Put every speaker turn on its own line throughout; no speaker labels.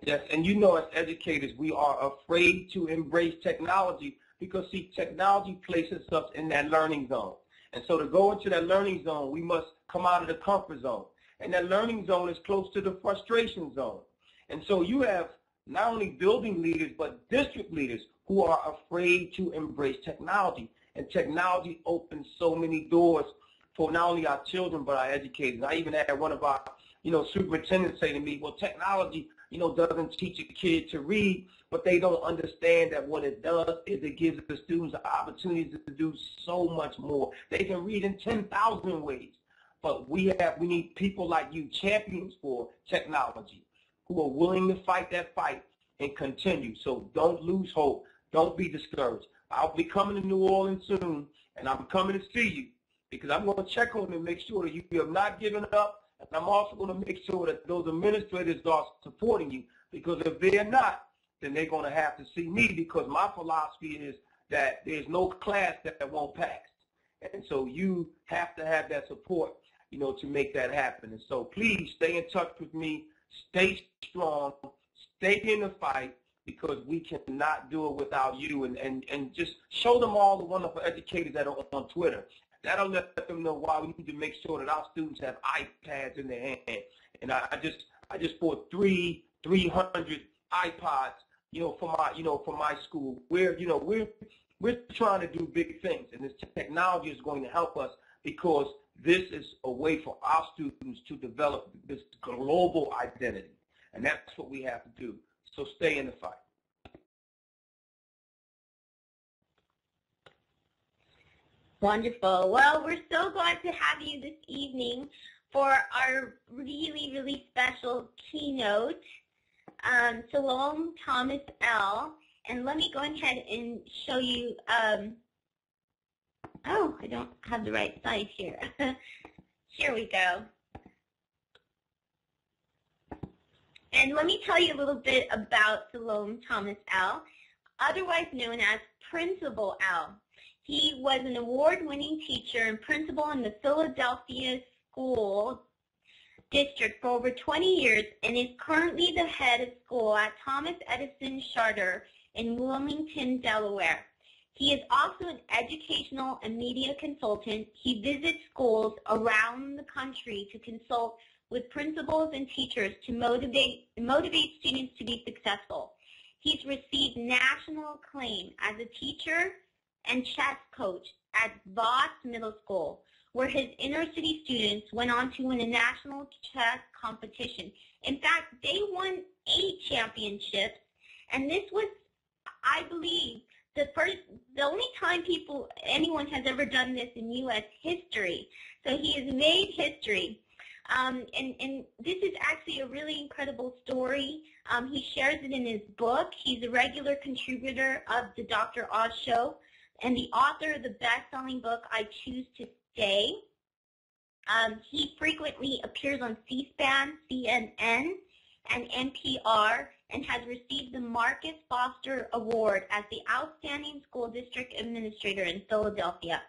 Yes, and you know, as educators, we are afraid to embrace technology because, see, technology places us in that learning zone. And so to go into that learning zone, we must come out of the comfort zone. And that learning zone is close to the frustration zone. And so you have not only building leaders, but district leaders who are afraid to embrace technology. And technology opens so many doors for not only our children, but our educators. I even had one of our, superintendents say to me, well, technology, doesn't teach a kid to read, but they don't understand that what it does is it gives the students the opportunity to do so much more. They can read in 10,000 ways. But we need people like you, champions for technology, who are willing to fight that fight and continue. So don't lose hope. Don't be discouraged. I'll be coming to New Orleans soon, and I'm coming to see you because I'm going to check on you and make sure that you have not given up. And I'm also going to make sure that those administrators are supporting you, because if they're not, then they're going to have to see me, because my philosophy is that there's no class that won't pass. And so you have to have that support, to make that happen. And so please stay in touch with me. Stay strong. Stay in the fight, because we cannot do it without you. And just show them all the wonderful educators that are on Twitter. That'll let them know why we need to make sure that our students have iPads in their hand. And I just bought 300 iPods, for my school. We're trying to do big things, and this technology is going to help us, because this is a way for our students to develop this global identity, and that's what we have to do. So stay in the fight.
Wonderful. Well, we're so glad to have you this evening for our really, really special keynote, Salome Thomas L. And let me go ahead and show you, oh, I don't have the right side here. Here we go. And let me tell you a little bit about Salome Thomas L., otherwise known as Principal L. He was an award-winning teacher and principal in the Philadelphia School District for over 20 years and is currently the head of school at Thomas Edison Charter in Wilmington, Delaware. He is also an educational and media consultant. He visits schools around the country to consult with principals and teachers to motivate students to be successful. He's received national acclaim as a teacher and chess coach at Voss Middle School, where his inner city students went on to win a national chess competition. In fact, they won 8 championships, and this was, I believe, the only time anyone has ever done this in U.S. history. So he has made history. And this is actually a really incredible story. He shares it in his book. He's a regular contributor of the Dr. Oz Show and the author of the best-selling book, I Choose to Stay. He frequently appears on C-SPAN, CNN, and NPR, and has received the Marcus Foster Award as the Outstanding School District Administrator in Philadelphia.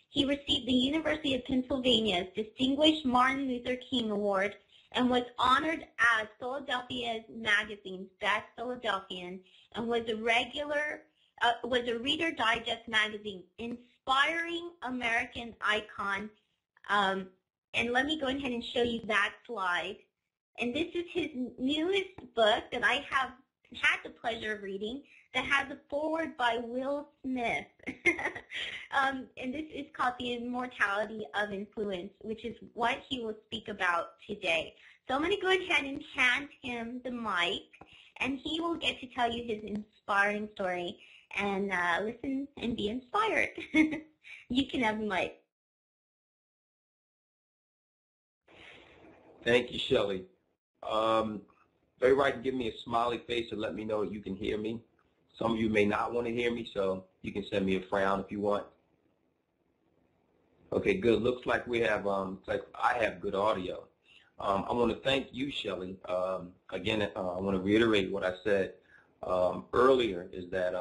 He received the University of Pennsylvania's Distinguished Martin Luther King Award and was honored as Philadelphia Magazine's Best Philadelphian, and was a Reader Digest magazine inspiring American icon. And let me go ahead and show you that slide. And this is his newest book that I have had the pleasure of reading, that has a foreword by Will Smith. And this is called The Immortality of Influence, which is what he will speak about today. So I'm going to go ahead and hand him the mic, and he will get to tell you his inspiring story. And listen and be inspired. You can have the mic.
Thank you, Shelley. Very right to give me a smiley face and let me know you can hear me. Some of you may not want to hear me, so you can send me a frown if you want. Okay, good. Looks like we have, I have good audio. I want to thank you, Shelley. Again, I want to reiterate what I said earlier, is that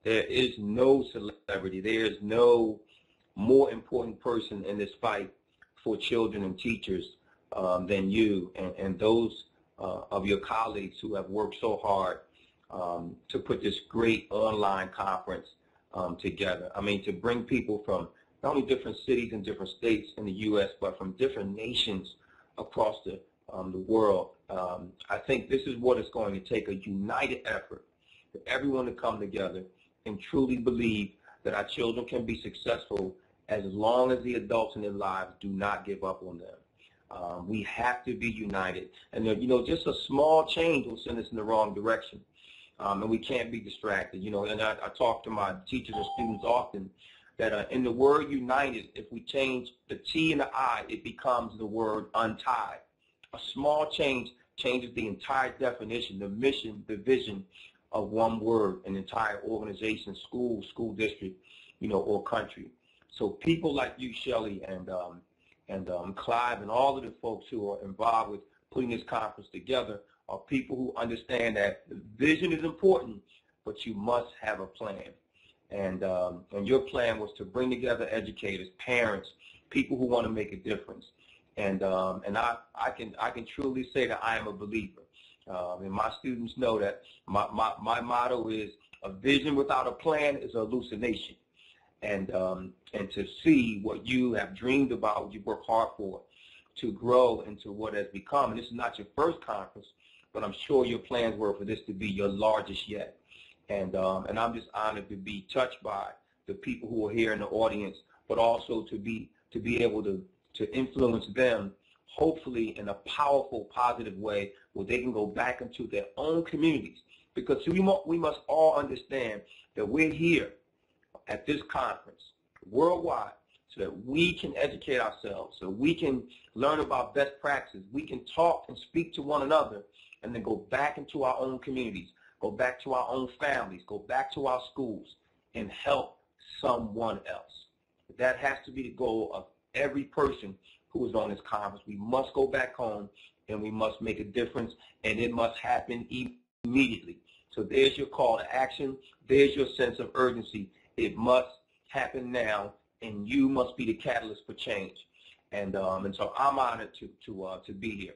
there is no celebrity, there is no more important person in this fight for children and teachers than you, and those of your colleagues who have worked so hard to put this great online conference together. I mean, to bring people from not only different cities and different states in the U.S., but from different nations across the world. I think this is what it's going to take, a united effort for everyone to come together and truly believe that our children can be successful as long as the adults in their lives do not give up on them. We have to be united. And, you know, just a small change will send us in the wrong direction. And we can't be distracted. You know, and I talk to my teachers and students often that in the word united, if we change the T and the I, it becomes the word untied. A small change changes the entire definition, the mission, the vision of one word, an entire organization, school district, you know, or country. So people like you, Shelley, and Clive, and all of the folks who are involved with putting this conference together are people who understand that vision is important, but you must have a plan. And your plan was to bring together educators, parents, people who want to make a difference. And I can truly say that I am a believer. And my students know that my motto is a vision without a plan is a hallucination. And to see what you have dreamed about, what you work hard for, to grow into what has become. And this is not your first conference, but I'm sure your plans were for this to be your largest yet. And I'm just honored to be touched by the people who are here in the audience, but also to be able to influence them, hopefully in a powerful, positive way, where they can go back into their own communities. Because we must all understand that we're here at this conference worldwide so that we can educate ourselves, so we can learn about best practices. We can talk and speak to one another and then go back into our own communities, go back to our own families, go back to our schools and help someone else. That has to be the goal of every person who is on this conference. We must go back home and we must make a difference, and it must happen immediately. So there's your call to action. There's your sense of urgency. It must happen now, and you must be the catalyst for change. And so I'm honored to be here.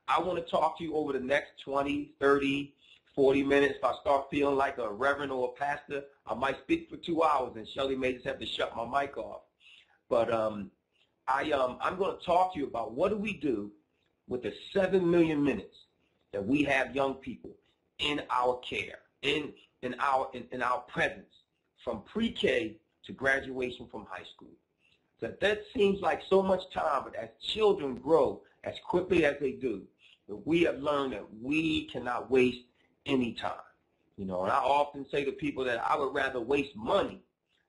I want to talk to you over the next 20, 30, 40 minutes. If I start feeling like a reverend or a pastor, I might speak for 2 hours, and Shelley may just have to shut my mic off. But I'm going to talk to you about what do we do with the 7 million minutes that we have young people in our care, in our presence, from pre-K to graduation from high school. That seems like so much time, but as children grow as quickly as they do, we have learned that we cannot waste any time. You know, and I often say to people that I would rather waste money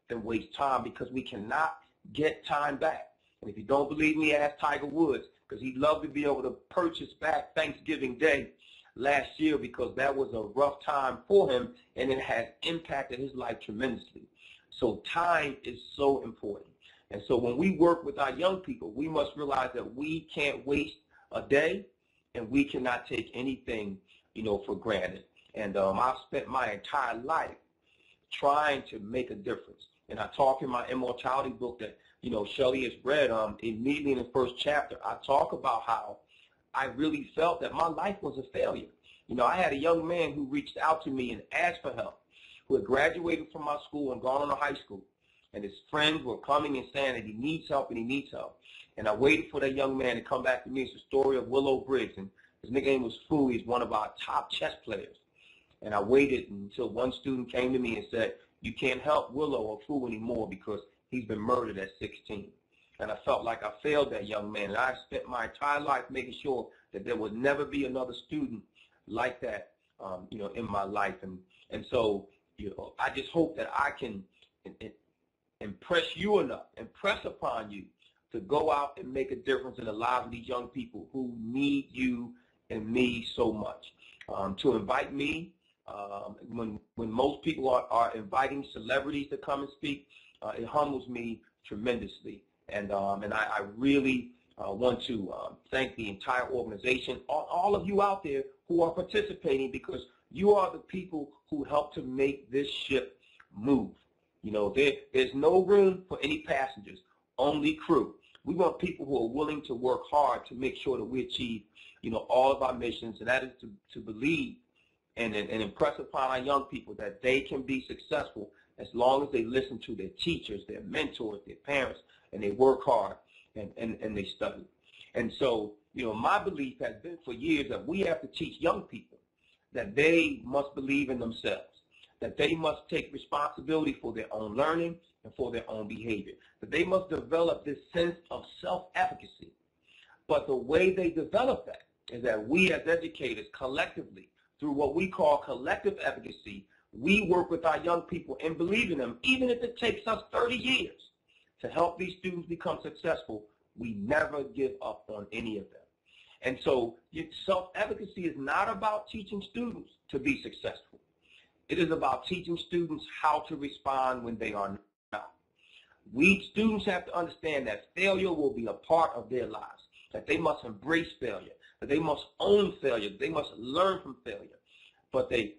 than waste time, because we cannot get time back. And if you don't believe me, ask Tiger Woods, because he'd love to be able to purchase back Thanksgiving Day last year, because that was a rough time for him, and it has impacted his life tremendously. So time is so important. And so when we work with our young people, we must realize that we can't waste a day, and we cannot take anything, you know, for granted. And I've spent my entire life trying to make a difference. And I talk in my immortality book that, you know, Shelley has read immediately in the first chapter. I talk about how I really felt that my life was a failure. You know, I had a young man who reached out to me and asked for help, who had graduated from my school and gone on to high school. And his friends were coming and saying that he needs help and he needs help. And I waited for that young man to come back to me. It's the story of Willow Briggs. And his nickname was Fu. He's one of our top chess players. And I waited until one student came to me and said, you can't help Willow or Fu anymore because he's been murdered at 16. And I felt like I failed that young man. And I spent my entire life making sure that there would never be another student like that, you know, in my life. And so, you know, I just hope that I can impress you enough, impress upon you to go out and make a difference in the lives of these young people who need you and me so much. To invite me, when most people are inviting celebrities to come and speak, it humbles me tremendously. And I really want to thank the entire organization, all of you out there who are participating, because you are the people who help to make this ship move. You know, there's no room for any passengers, only crew. We want people who are willing to work hard to make sure that we achieve, all of our missions, and that is to believe and impress upon our young people that they can be successful as long as they listen to their teachers, their mentors, their parents, and they work hard and they study. And so, my belief has been for years that we have to teach young people that they must believe in themselves, that they must take responsibility for their own learning and for their own behavior, that they must develop this sense of self-efficacy. But the way they develop that is that we as educators collectively, through what we call collective efficacy, we work with our young people and believe in them, even if it takes us 30 years to help these students become successful. We never give up on any of them. And so self-efficacy is not about teaching students to be successful. It is about teaching students how to respond when they are not. We students have to understand that failure will be a part of their lives, that they must embrace failure, that they must own failure, they must learn from failure. But they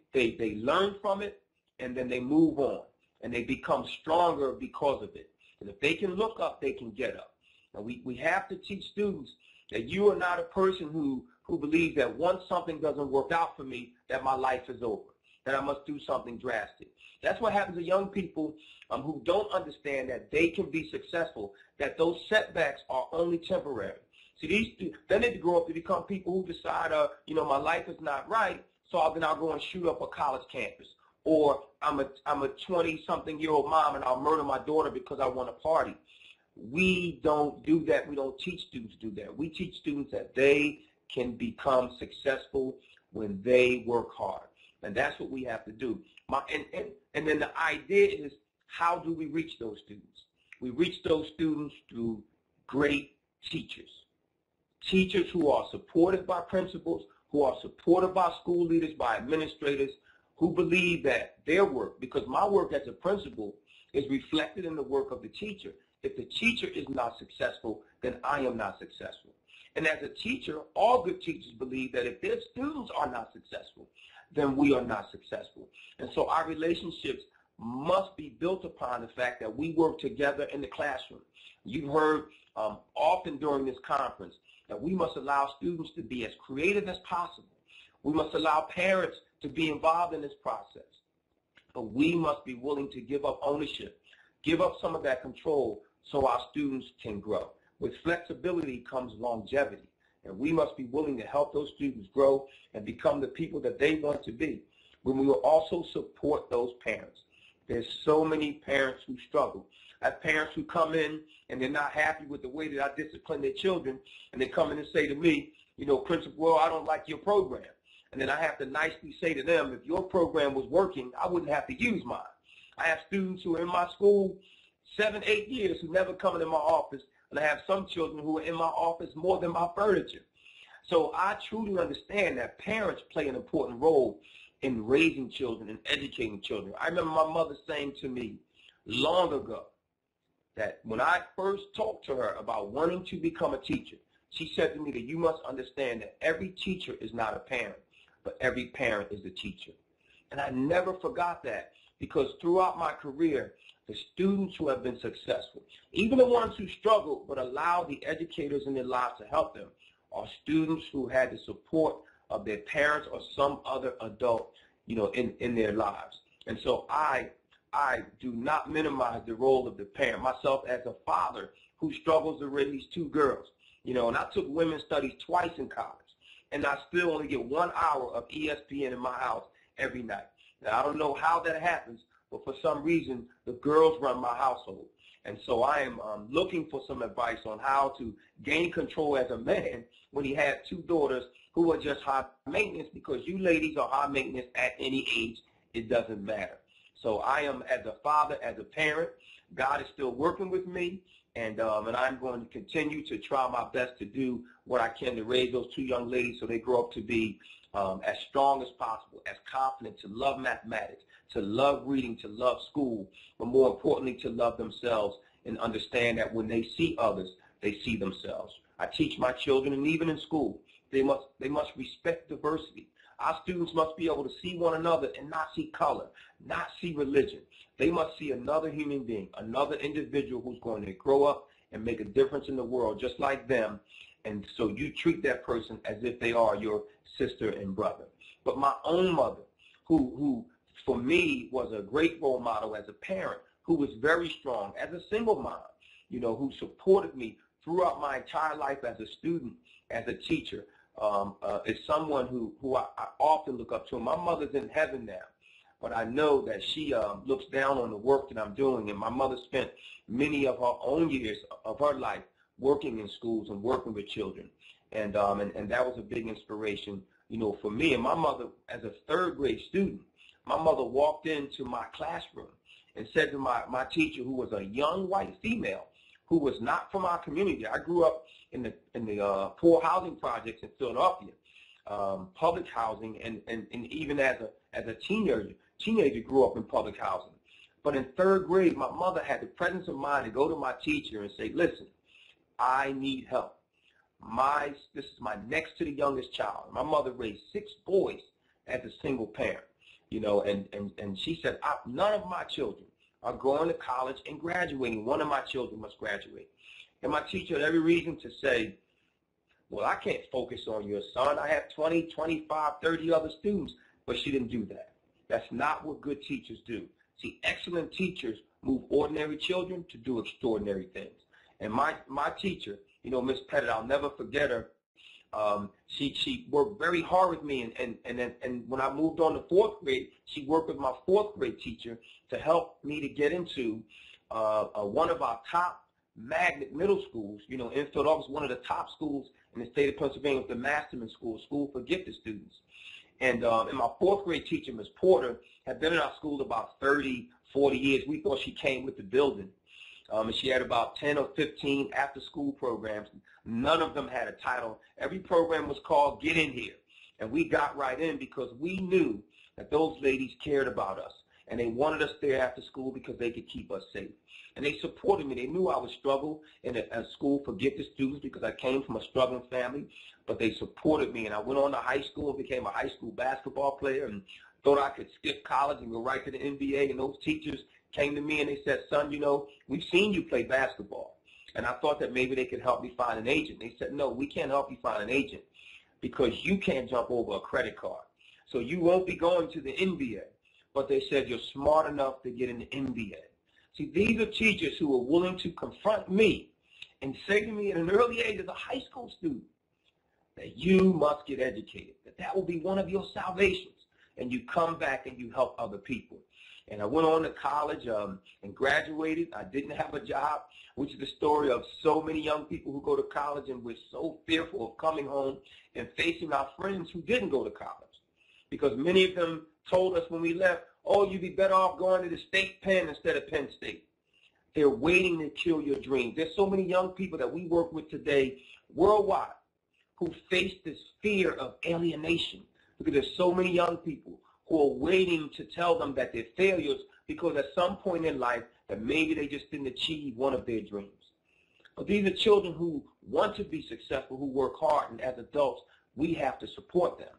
learn from it, and then they move on, and they become stronger because of it. And if they can look up, they can get up. And we have to teach students that you are not a person who believes that once something doesn't work out for me, that my life is over, that I must do something drastic. That's what happens to young people who don't understand that they can be successful, that those setbacks are only temporary. See, they need to grow up to become people who decide, my life is not right, so then I'll go and shoot up a college campus. Or I'm a 20-something-year-old mom and I'll murder my daughter because I want to party. We don't do that. We don't teach students to do that. We teach students that they can become successful when they work hard. And that's what we have to do. And then the idea is, how do we reach those students? We reach those students through great teachers. Teachers who are supported by principals, who are supported by school leaders, by administrators, who believe that their work, because my work as a principal is reflected in the work of the teacher. If the teacher is not successful, then I am not successful. And as a teacher, all good teachers believe that if their students are not successful, then we are not successful. And so our relationships must be built upon the fact that we work together in the classroom. You've heard often during this conference that we must allow students to be as creative as possible. We must allow parents to be involved in this process. But we must be willing to give up ownership, give up some of that control so our students can grow. With flexibility comes longevity, and we must be willing to help those students grow and become the people that they want to be. When we will also support those parents. There's so many parents who struggle. I have parents who come in and they're not happy with the way that I discipline their children, and they come in and say to me, Principal, well, I don't like your program. And then I have to nicely say to them, if your program was working, I wouldn't have to use mine. I have students who are in my school 7, 8 years who never come into my office, and I have some children who are in my office more than my furniture. So I truly understand that parents play an important role in raising children and educating children. I remember my mother saying to me long ago that when I first talked to her about wanting to become a teacher, she said to me that you must understand that every teacher is not a parent, but every parent is a teacher. And I never forgot that, because throughout my career, the students who have been successful, even the ones who struggle but allow the educators in their lives to help them, are students who had the support of their parents or some other adult, in their lives. And so I do not minimize the role of the parent. Myself as a father who struggles to raise 2 girls, and I took women's studies twice in college, and I still only get 1 hour of ESPN in my house every night. Now, I don't know how that happens, but for some reason, the girls run my household. And so I am looking for some advice on how to gain control as a man when he has 2 daughters who are just high maintenance, because you ladies are high maintenance at any age. It doesn't matter. So I am, as a father, as a parent, God is still working with me, and I'm going to continue to try my best to do what I can to raise those 2 young ladies so they grow up to be as strong as possible, as confident, to love mathematics, to love reading, to love school, but more importantly, to love themselves and understand that when they see others, they see themselves. I teach my children, and even in school, they must respect diversity. Our students must be able to see one another and not see color, not see religion. They must see another human being, another individual who's going to grow up and make a difference in the world just like them. And so you treat that person as if they are your sister and brother. But my own mother, who for me was a great role model as a parent, who was very strong as a single mom, who supported me throughout my entire life as a student, as a teacher, is someone who I often look up to. My mother's in heaven now, but I know that she looks down on the work that I'm doing. And my mother spent many of her own years of her life working in schools and working with children, and that was a big inspiration, for me. And my mother, as a third grade student, my mother walked into my classroom and said to my teacher, who was a young white female, who was not from our community. I grew up in the poor housing projects in Philadelphia, public housing, and even as a teenager grew up in public housing. But in third grade, my mother had the presence of mind to go to my teacher and say, listen, I need help. This is my next to the youngest child. My mother raised 6 boys as a single parent, and she said, none of my children are going to college and graduating. One of my children must graduate. And my teacher had every reason to say, well, I can't focus on your son. I have 20, 25, 30 other students. But she didn't do that. That's not what good teachers do. See, excellent teachers move ordinary children to do extraordinary things. And my teacher, Miss Pettit, I'll never forget her. She worked very hard with me, and when I moved on to 4th grade, she worked with my 4th grade teacher to help me to get into one of our top magnet middle schools. In Philadelphia, one of the top schools in the state of Pennsylvania, the Masterman School for gifted students. And my 4th grade teacher, Miss Porter, had been in our school about 30, 40 years. We thought she came with the building. And she had about 10 or 15 after-school programs. None of them had a title. Every program was called Get In Here. And we got right in because we knew that those ladies cared about us. And they wanted us there after school because they could keep us safe. And they supported me. They knew I would struggle in a school for gifted students because I came from a struggling family. But they supported me. And I went on to high school and became a high school basketball player and thought I could skip college and go right to the NBA. And those teachers came to me and they said, son, we've seen you play basketball. And I thought that maybe they could help me find an agent. They said, no, we can't help you find an agent because you can't jump over a credit card. So you won't be going to the NBA. But they said you're smart enough to get in the NBA. See, these are teachers who are willing to confront me and say to me at an early age as a high school student that you must get educated, that will be one of your salvations. And you come back and you help other people. And I went on to college and graduated. I didn't have a job, which is the story of so many young people who go to college and we're so fearful of coming home and facing our friends who didn't go to college. Because many of them told us when we left, oh, you'd be better off going to the state pen instead of Penn State. They're waiting to kill your dreams. There's so many young people that we work with today worldwide who face this fear of alienation because there's so many young people who are waiting to tell them that they're failures because at some point in life that maybe they just didn't achieve one of their dreams. But these are children who want to be successful, who work hard, and as adults, we have to support them.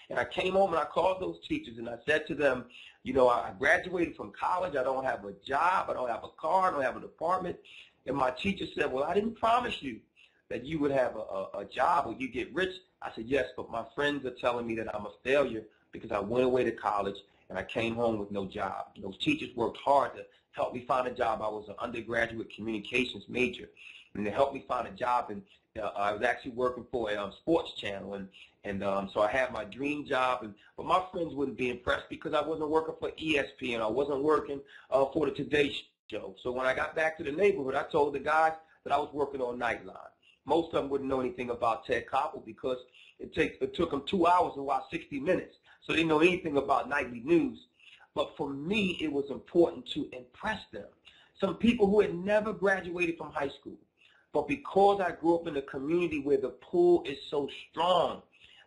And I came home and I called those teachers and I said to them, I graduated from college, I don't have a job, I don't have a car, I don't have an apartment. And my teacher said, well, I didn't promise you that you would have a job or you get rich. I said, yes, but my friends are telling me that I'm a failure because I went away to college and I came home with no job. Those teachers worked hard to help me find a job. I was an undergraduate communications major, and they helped me find a job. And I was actually working for a sports channel, and so I had my dream job. But my friends wouldn't be impressed because I wasn't working for ESPN. I wasn't working for the Today Show. So when I got back to the neighborhood, I told the guys that I was working on Nightline. Most of them wouldn't know anything about Ted Koppel because it took them 2 hours to watch 60 Minutes. So they didn't know anything about nightly news. But for me, it was important to impress them. Some people who had never graduated from high school. But because I grew up in a community where the pull is so strong,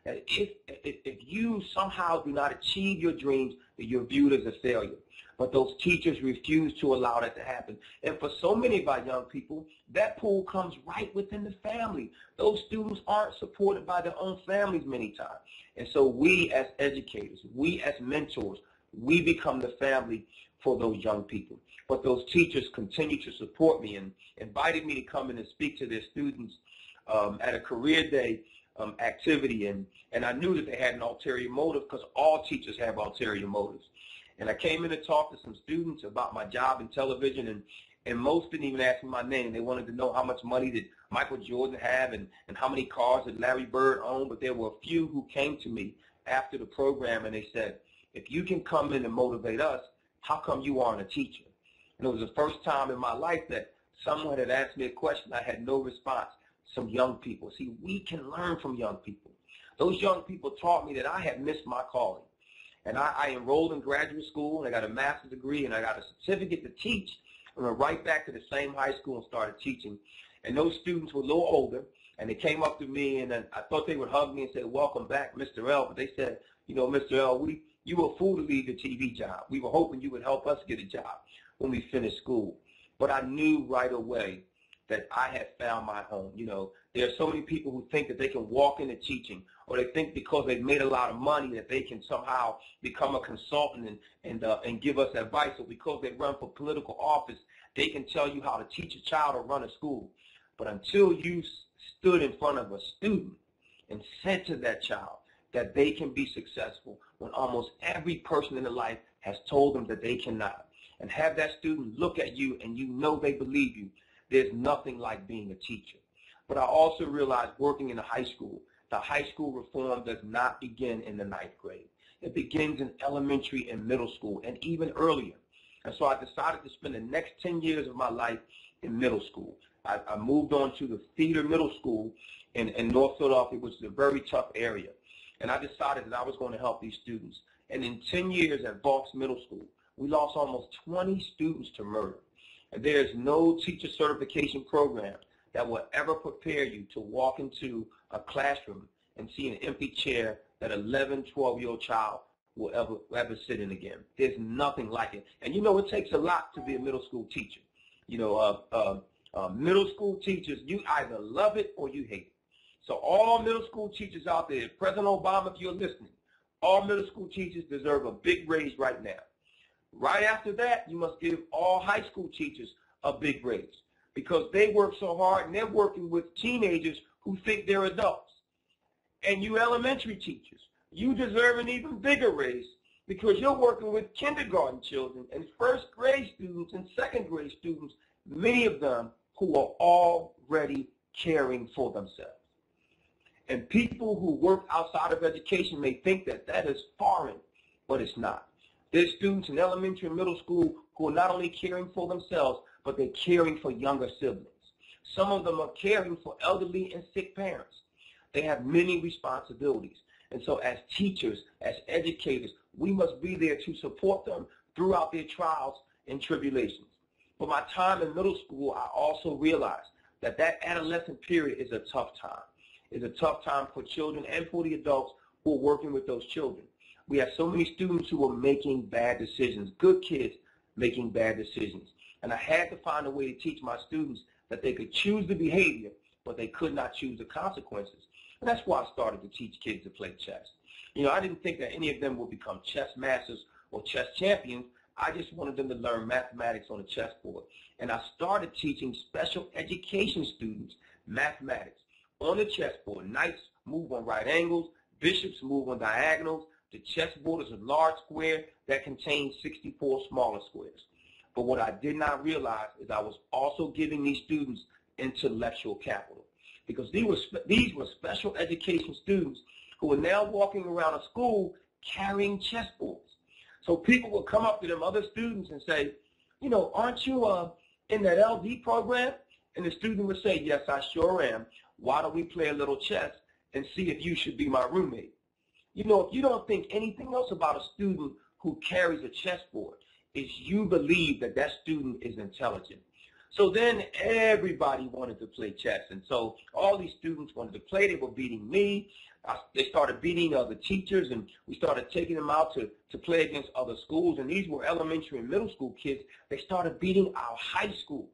that if you somehow do not achieve your dreams, that you're viewed as a failure. But those teachers refuse to allow that to happen. And for so many of our young people, that pull comes right within the family. Those students aren't supported by their own families many times. And so we as educators, we as mentors, we become the family for those young people. But those teachers continue to support me and invited me to come in and speak to their students at a career day activity. And I knew that they had an ulterior motive, because all teachers have ulterior motives. And I came in to talk to some students about my job in television, and most didn't even ask me my name. They wanted to know how much money did Michael Jordan have and how many cars did Larry Bird own. But there were a few who came to me after the program, and they said, if you can come in and motivate us, how come you aren't a teacher? And it was the first time in my life that someone had asked me a question. I had no response. Some young people. See, we can learn from young people. Those young people taught me that I had missed my calling. And I enrolled in graduate school, and I got a master's degree, and I got a certificate to teach. And went right back to the same high school and started teaching. And those students were a little older, and they came up to me, and I thought they would hug me and say, welcome back, Mr. L. But they said, you know, Mr. L, you were a fool to leave the TV job. We were hoping you would help us get a job when we finished school. But I knew right away that I had found my home. You know, there are so many people who think that they can walk into teaching, or they think because they've made a lot of money that they can somehow become a consultant and give us advice, or because they run for political office, they can tell you how to teach a child or run a school. But until you stood in front of a student and said to that child that they can be successful when almost every person in their life has told them that they cannot, and have that student look at you and you know they believe you, there's nothing like being a teacher. But I also realized working in the high school reform does not begin in the 9th grade. It begins in elementary and middle school, and even earlier. And so I decided to spend the next 10 years of my life in middle school. I moved on to the Theater Middle School in North Philadelphia, which is a very tough area. And I decided that I was going to help these students. And in 10 years at Vaux Middle School, we lost almost 20 students to murder. And there is no teacher certification program that will ever prepare you to walk into a classroom and see an empty chair that an 11, 12-year-old child will ever sit in again. There's nothing like it. And you know, it takes a lot to be a middle school teacher. You know, middle school teachers, you either love it or you hate it. So all middle school teachers out there, President Obama, if you're listening, all middle school teachers deserve a big raise right now. Right after that, you must give all high school teachers a big raise, because they work so hard and they're working with teenagers who think they're adults. And you elementary teachers, you deserve an even bigger raise, because you're working with kindergarten children and first grade students and second grade students, many of them who are already caring for themselves. And people who work outside of education may think that that is foreign, but it's not. There's students in elementary and middle school who are not only caring for themselves, but they're caring for younger siblings. Some of them are caring for elderly and sick parents. They have many responsibilities. And so as teachers, as educators, we must be there to support them throughout their trials and tribulations. But my time in middle school, I also realized that that adolescent period is a tough time. It's a tough time for children and for the adults who are working with those children. We have so many students who are making bad decisions, good kids making bad decisions. And I had to find a way to teach my students that they could choose the behavior, but they could not choose the consequences. And that's why I started to teach kids to play chess. You know, I didn't think that any of them would become chess masters or chess champions. I just wanted them to learn mathematics on a chessboard. And I started teaching special education students mathematics on the chessboard. Knights move on right angles, bishops move on diagonals. The chessboard is a large square that contains 64 smaller squares. But what I did not realize is I was also giving these students intellectual capital, because these were special education students who were now walking around a school carrying chessboards. So people would come up to them, other students, and say, you know, aren't you in that LD program? And the student would say, yes, I sure am. Why don't we play a little chess and see if you should be my roommate? You know, if you don't think anything else about a student who carries a chessboard, is you believe that that student is intelligent. So then everybody wanted to play chess. And so all these students wanted to play. They were beating me. They started beating the teachers, and we started taking them out to play against other schools. And these were elementary and middle school kids. They started beating our high schools.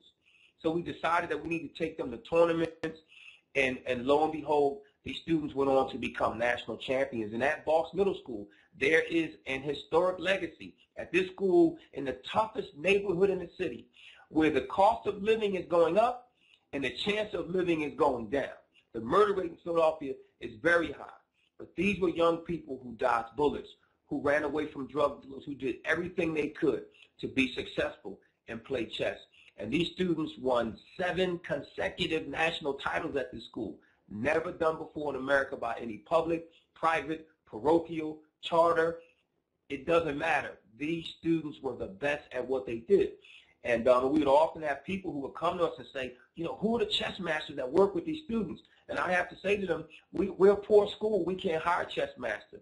So we decided that we need to take them to tournaments, and lo and behold, These students went on to become national champions. And at Boss Middle School, there is an historic legacy. At this school, in the toughest neighborhood in the city, where the cost of living is going up and the chance of living is going down. The murder rate in Philadelphia is very high. But these were young people who dodged bullets, who ran away from drug dealers, who did everything they could to be successful and play chess. And these students won 7 consecutive national titles at this school, never done before in America by any public, private, parochial, charter. It doesn't matter. These students were the best at what they did. And we would often have people who would come to us and say, you know, who are the chess masters that work with these students? And I have to say to them, we're a poor school. We can't hire a chess master.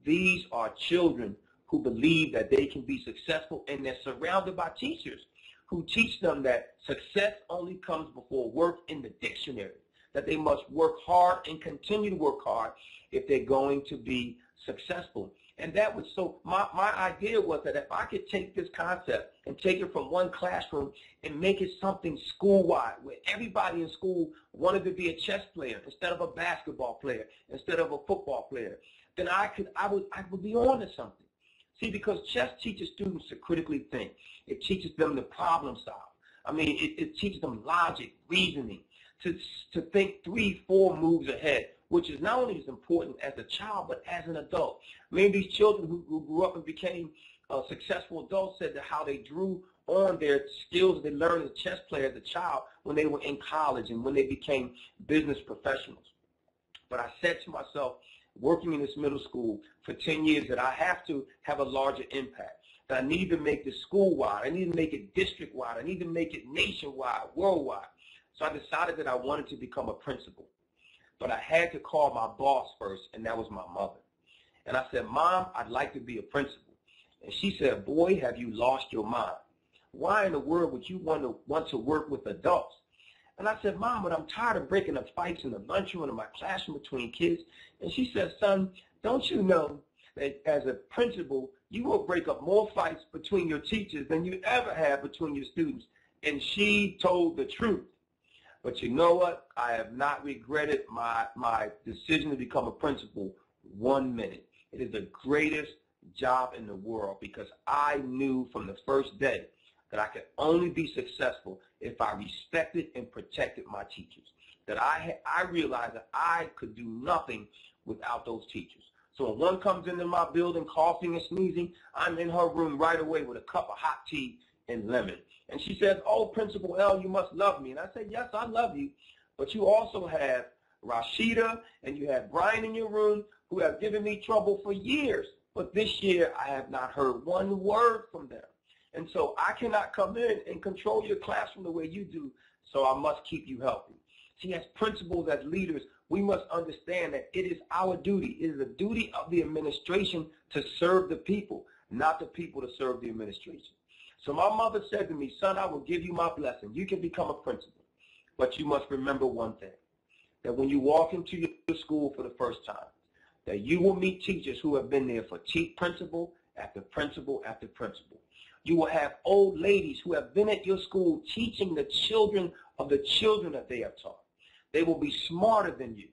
These are children who believe that they can be successful, and they're surrounded by teachers who teach them that success only comes before work in the dictionary, that they must work hard and continue to work hard if they're going to be successful. And that was so, my idea was that if I could take this concept and take it from one classroom and make it something school-wide, where everybody in school wanted to be a chess player instead of a basketball player, instead of a football player, then I would be on to something. See, because chess teaches students to critically think. It teaches them to problem solve. I mean, it teaches them logic, reasoning, to think 3-4 moves ahead, which is not only as important as a child, but as an adult. Many of these children who grew up and became successful adults said that how they drew on their skills they learned as a chess player as a child when they were in college and when they became business professionals. But I said to myself, working in this middle school for 10 years, that I have to have a larger impact. That I need to make this school-wide. I need to make it district-wide. I need to make it nationwide, worldwide. So I decided that I wanted to become a principal. But I had to call my boss first, and that was my mother. And I said, Mom, I'd like to be a principal. And she said, boy, have you lost your mind. Why in the world would you want to work with adults? And I said, Mom, but I'm tired of breaking up fights in the lunchroom and in my classroom between kids. And she said, son, don't you know that as a principal, you will break up more fights between your teachers than you ever have between your students? And she told the truth. But you know what? I have not regretted my decision to become a principal 1 minute. It is the greatest job in the world, because I knew from the first day that I could only be successful if I respected and protected my teachers. That I realized that I could do nothing without those teachers. So when one comes into my building coughing and sneezing, I'm in her room right away with a cup of hot tea and lemon. And she says, oh, Principal L, you must love me. And I said, yes, I love you. But you also have Rashida and you have Brian in your room who have given me trouble for years. But this year I have not heard one word from them. And so I cannot come in and control your classroom the way you do, so I must keep you healthy. See, as principals, as leaders, we must understand that it is our duty. It is the duty of the administration to serve the people, not the people to serve the administration. So my mother said to me, son, I will give you my blessing. You can become a principal. But you must remember one thing, that when you walk into your school for the first time, that you will meet teachers who have been there for principal after principal after principal. You will have old ladies who have been at your school teaching the children of the children that they have taught. They will be smarter than you.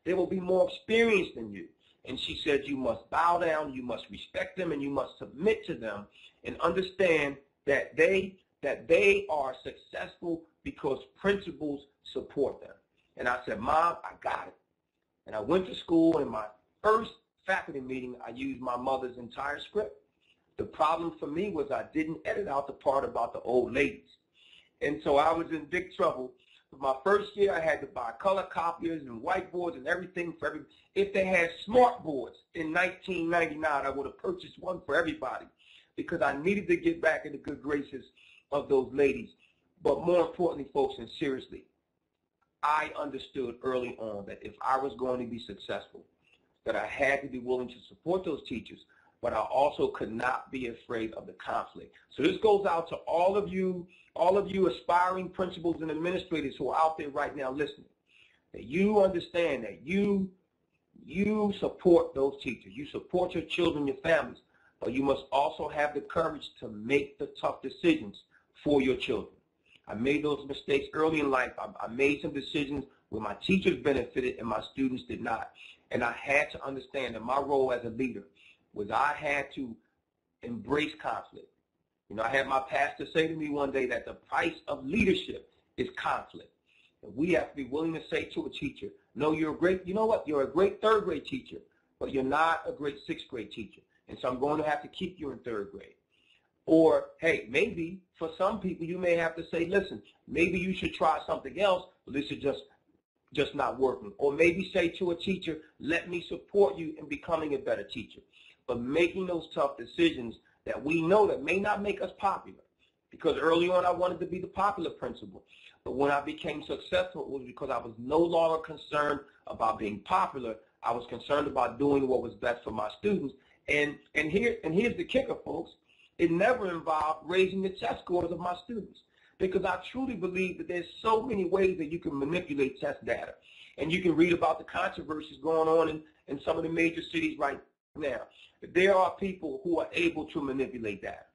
They will be more experienced than you. And she said you must bow down, you must respect them, and you must submit to them and understand that they are successful because principals support them. And I said, Mom, I got it. And I went to school, and in my first faculty meeting, I used my mother's entire script. The problem for me was I didn't edit out the part about the old ladies. And so I was in big trouble. For my first year, I had to buy color copiers and whiteboards and everything for everybody. If they had smart boards in 1999, I would have purchased one for everybody because I needed to get back in the good graces of those ladies. But more importantly, folks, and seriously, I understood early on that if I was going to be successful, that I had to be willing to support those teachers, but I also could not be afraid of the conflict. So this goes out to all of you aspiring principals and administrators who are out there right now listening, that you understand that you support those teachers. You support your children, your families, but you must also have the courage to make the tough decisions for your children. I made those mistakes early in life. I made some decisions where my teachers benefited and my students did not. And I had to understand that my role as a leader was I had to embrace conflict. You know, I had my pastor say to me one day that the price of leadership is conflict. And we have to be willing to say to a teacher, no, you're a great, you know what, you're a great third grade teacher, but you're not a great sixth grade teacher. And so I'm going to have to keep you in third grade. Or, hey, maybe for some people you may have to say, listen, maybe you should try something else, but this is just not working. Or maybe say to a teacher, let me support you in becoming a better teacher. But making those tough decisions that we know that may not make us popular. Because early on I wanted to be the popular principal. But when I became successful, it was because I was no longer concerned about being popular. I was concerned about doing what was best for my students. And here's the kicker, folks. It never involved raising the test scores of my students, because I truly believe that there's so many ways that you can manipulate test data. And you can read about the controversies going on in some of the major cities right now. There are people who are able to manipulate data.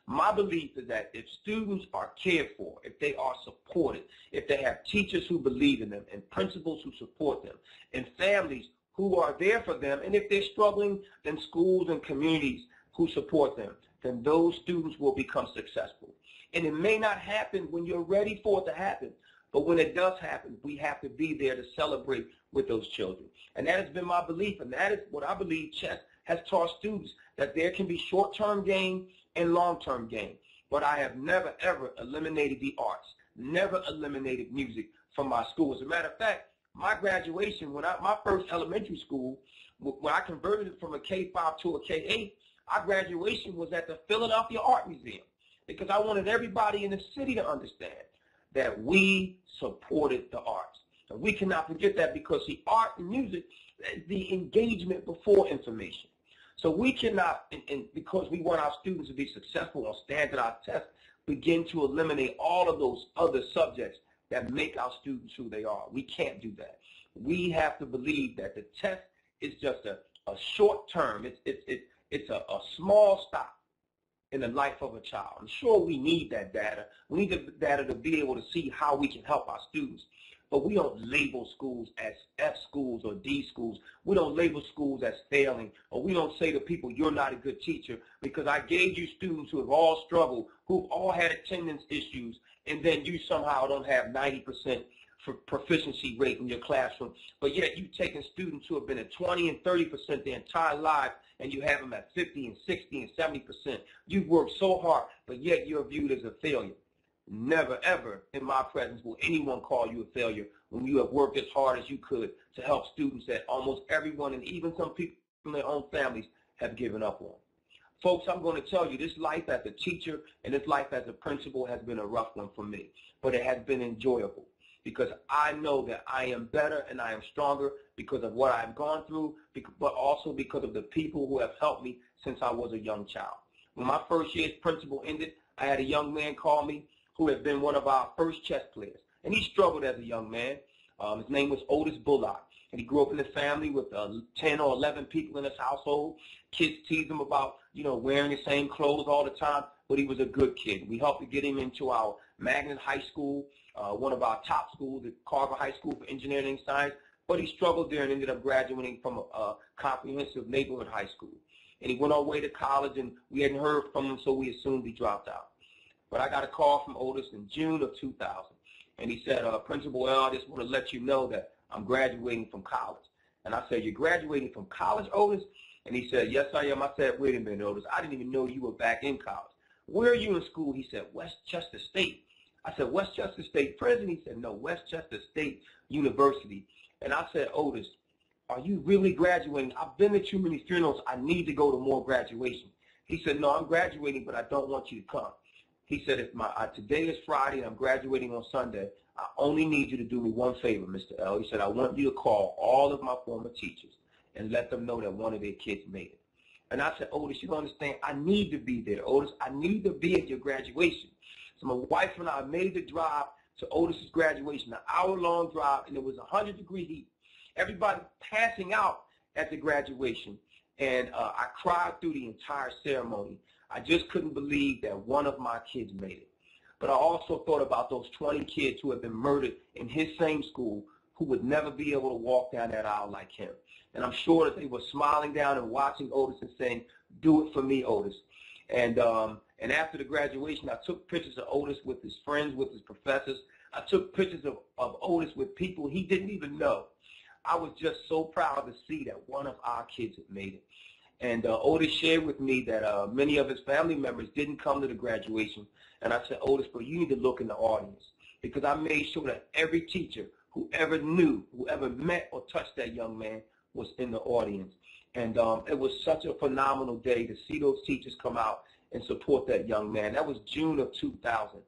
My belief is that if students are cared for, if they are supported, if they have teachers who believe in them and principals who support them and families who are there for them, and if they're struggling, then schools and communities who support them, then those students will become successful. And it may not happen when you're ready for it to happen, but when it does happen, we have to be there to celebrate with those children. And that has been my belief, and that is what I believe chess has taught students, that there can be short-term gain and long-term gain. But I have never, ever eliminated the arts, never eliminated music from my school. As a matter of fact, my graduation, my first elementary school, when I converted it from a K-5 to a K-8, our graduation was at the Philadelphia Art Museum, because I wanted everybody in the city to understand that we supported the arts. And we cannot forget that, because the art and music is the engagement before information. So we cannot, and because we want our students to be successful on standardized tests, begin to eliminate all of those other subjects that make our students who they are. We can't do that. We have to believe that the test is just a short term. It's a small stop in the life of a child. I'm sure we need that data. We need the data to be able to see how we can help our students. But we don't label schools as F schools or D schools. We don't label schools as failing, or we don't say to people, you're not a good teacher, because I gave you students who have all struggled, who've all had attendance issues, and then you somehow don't have 90% for proficiency rate in your classroom. But yet you've taken students who have been at 20 and 30% their entire lives, and you have them at 50 and 60 and 70%. You've worked so hard, but yet you're viewed as a failure. Never, ever in my presence will anyone call you a failure when you have worked as hard as you could to help students that almost everyone, and even some people from their own families, have given up on. Folks, I'm going to tell you, this life as a teacher and this life as a principal has been a rough one for me, but it has been enjoyable, because I know that I am better and I am stronger because of what I've gone through, but also because of the people who have helped me since I was a young child. When my first year as principal ended, I had a young man call me who had been one of our first chess players, and he struggled as a young man. His name was Otis Bullock, and he grew up in a family with 10 or 11 people in his household. Kids teased him about, wearing the same clothes all the time, but he was a good kid. We helped to get him into our magnet high school, one of our top schools, the Carver High School for Engineering and Science, but he struggled there and ended up graduating from a comprehensive neighborhood high school. And he went all the way to college, and we hadn't heard from him, so we assumed he dropped out. But I got a call from Otis in June of 2000, and he said, Principal L, I just want to let you know that I'm graduating from college. And I said, you're graduating from college, Otis? And he said, yes, I am. I said, wait a minute, Otis, I didn't even know you were back in college. Where are you in school? He said, Westchester State. I said, Westchester State Prison? He said, no, Westchester State University. And I said, Otis, are you really graduating? I've been to too many funerals. I need to go to more graduation. He said, no, I'm graduating, but I don't want you to come. He said, if today is Friday and I'm graduating on Sunday, I only need you to do me one favor, Mr. L. He said, I want you to call all of my former teachers and let them know that one of their kids made it. And I said, Otis, you don't understand, I need to be there. Otis, I need to be at your graduation. So my wife and I made the drive to Otis's graduation, an hour-long drive, and it was 100-degree heat. Everybody passing out at the graduation, and I cried through the entire ceremony. I just couldn't believe that one of my kids made it. But I also thought about those 20 kids who had been murdered in his same school, who would never be able to walk down that aisle like him. And I'm sure that they were smiling down and watching Otis and saying, "Do it for me, Otis." And after the graduation, I took pictures of Otis with his friends, with his professors. I took pictures of Otis with people he didn't even know. I was just so proud to see that one of our kids had made it. And Otis shared with me that many of his family members didn't come to the graduation. And I said, "Otis, but you need to look in the audience," because I made sure that every teacher who ever knew, who ever met or touched that young man was in the audience. And it was such a phenomenal day to see those teachers come out and support that young man. That was June of 2000.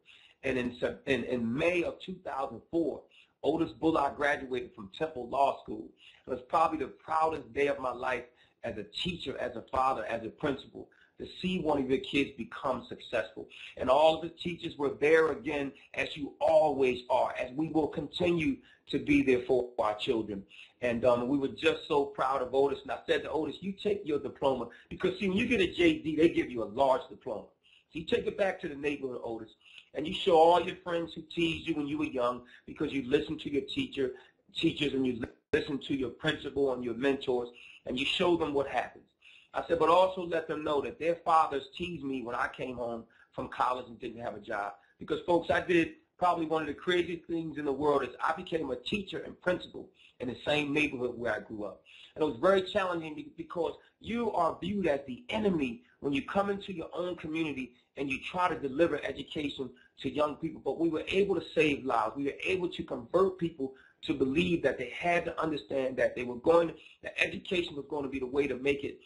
And in May of 2004, Otis Bullock graduated from Temple Law School. It was probably the proudest day of my life as a teacher, as a father, as a principal, to see one of your kids become successful. And all of the teachers were there again, as you always are, as we will continue to be there for our children. And we were just so proud of Otis. And I said to Otis, "You take your diploma," because, see, when you get a JD, they give you a large diploma. So you take it back to the neighborhood, Otis, and you show all your friends who teased you when you were young because you listened to your teachers and you listened to your principal and your mentors, and you show them what happens. I said, but also let them know that their fathers teased me when I came home from college and didn't have a job. Because, folks, I did probably one of the craziest things in the world is I became a teacher and principal in the same neighborhood where I grew up. And it was very challenging because you are viewed as the enemy when you come into your own community and you try to deliver education to young people. But we were able to save lives. We were able to convert people to believe that they had to understand that that education was going to be the way to make it,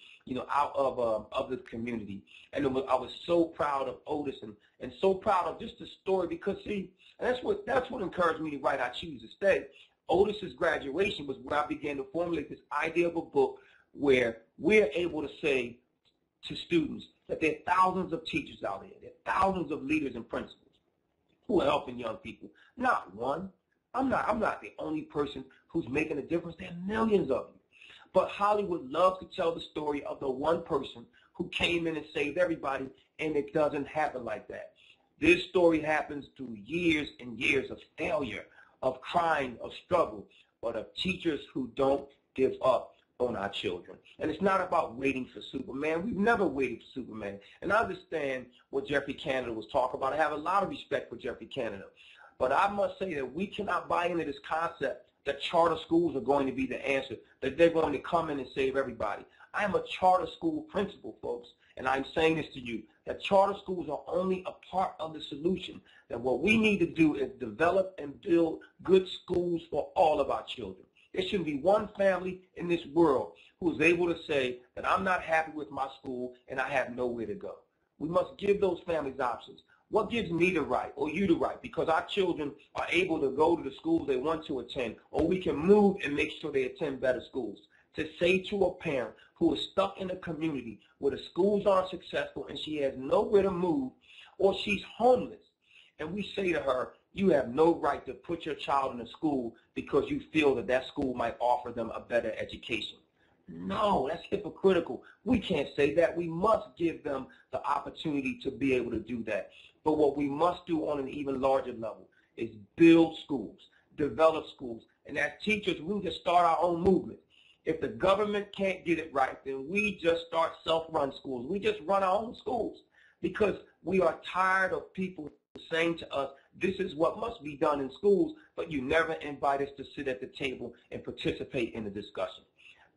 out of the community. And I was so proud of Otis and so proud of just the story because, see, and that's what encouraged me to write I Choose to Stay. Otis's graduation was where I began to formulate this idea of a book where we're able to say to students that there are thousands of teachers out there, there are thousands of leaders and principals who are helping young people. Not one. I'm not the only person who's making a difference. There are millions of you. But Hollywood loves to tell the story of the one person who came in and saved everybody, and it doesn't happen like that. This story happens through years and years of failure, of crying, of struggle, but of teachers who don't give up on our children. And it's not about waiting for Superman. We've never waited for Superman. And I understand what Jeffrey Canada was talking about. I have a lot of respect for Jeffrey Canada. But I must say that we cannot buy into this concept that charter schools are going to be the answer, that they're going to come in and save everybody. I am a charter school principal, folks, and I'm saying this to you, that charter schools are only a part of the solution, that what we need to do is develop and build good schools for all of our children. There shouldn't be one family in this world who is able to say that I'm not happy with my school and I have nowhere to go. We must give those families options. What gives me the right or you the right? Because our children are able to go to the schools they want to attend, or we can move and make sure they attend better schools. To say to a parent who is stuck in a community where the schools aren't successful and she has nowhere to move, or she's homeless, and we say to her, you have no right to put your child in a school because you feel that that school might offer them a better education. No, that's hypocritical. We can't say that. We must give them the opportunity to be able to do that. But what we must do on an even larger level is build schools, develop schools, and as teachers, we just start our own movement. If the government can't get it right, then we just start self-run schools. We just run our own schools because we are tired of people saying to us, this is what must be done in schools, but you never invite us to sit at the table and participate in the discussion.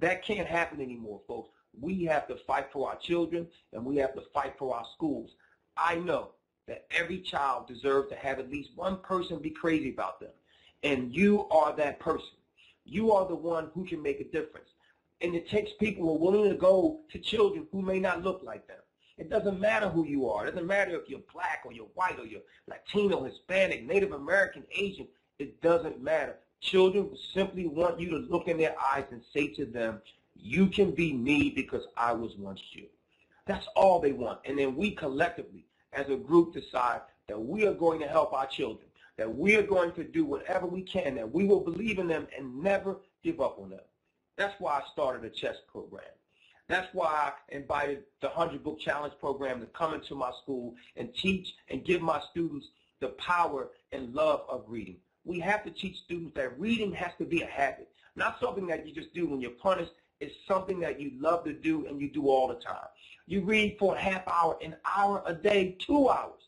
That can't happen anymore, folks. We have to fight for our children, and we have to fight for our schools. I know that every child deserves to have at least one person be crazy about them, and you are that person. You are the one who can make a difference, and it takes people who are willing to go to children who may not look like them. It doesn't matter who you are. It doesn't matter if you're black or you're white or you're Latino, Hispanic, Native American, Asian. It doesn't matter. Children simply want you to look in their eyes and say to them, you can be me because I was once you. That's all they want. And then we collectively, as a group, decide that we are going to help our children, that we are going to do whatever we can, that we will believe in them and never give up on them. That's why I started a chess program. That's why I invited the 100 Book Challenge program to come into my school and teach and give my students the power and love of reading. we have to teach students that reading has to be a habit, not something that you just do when you're punished. It's something that you love to do and you do all the time. You read for a half hour, an hour a day, 2 hours.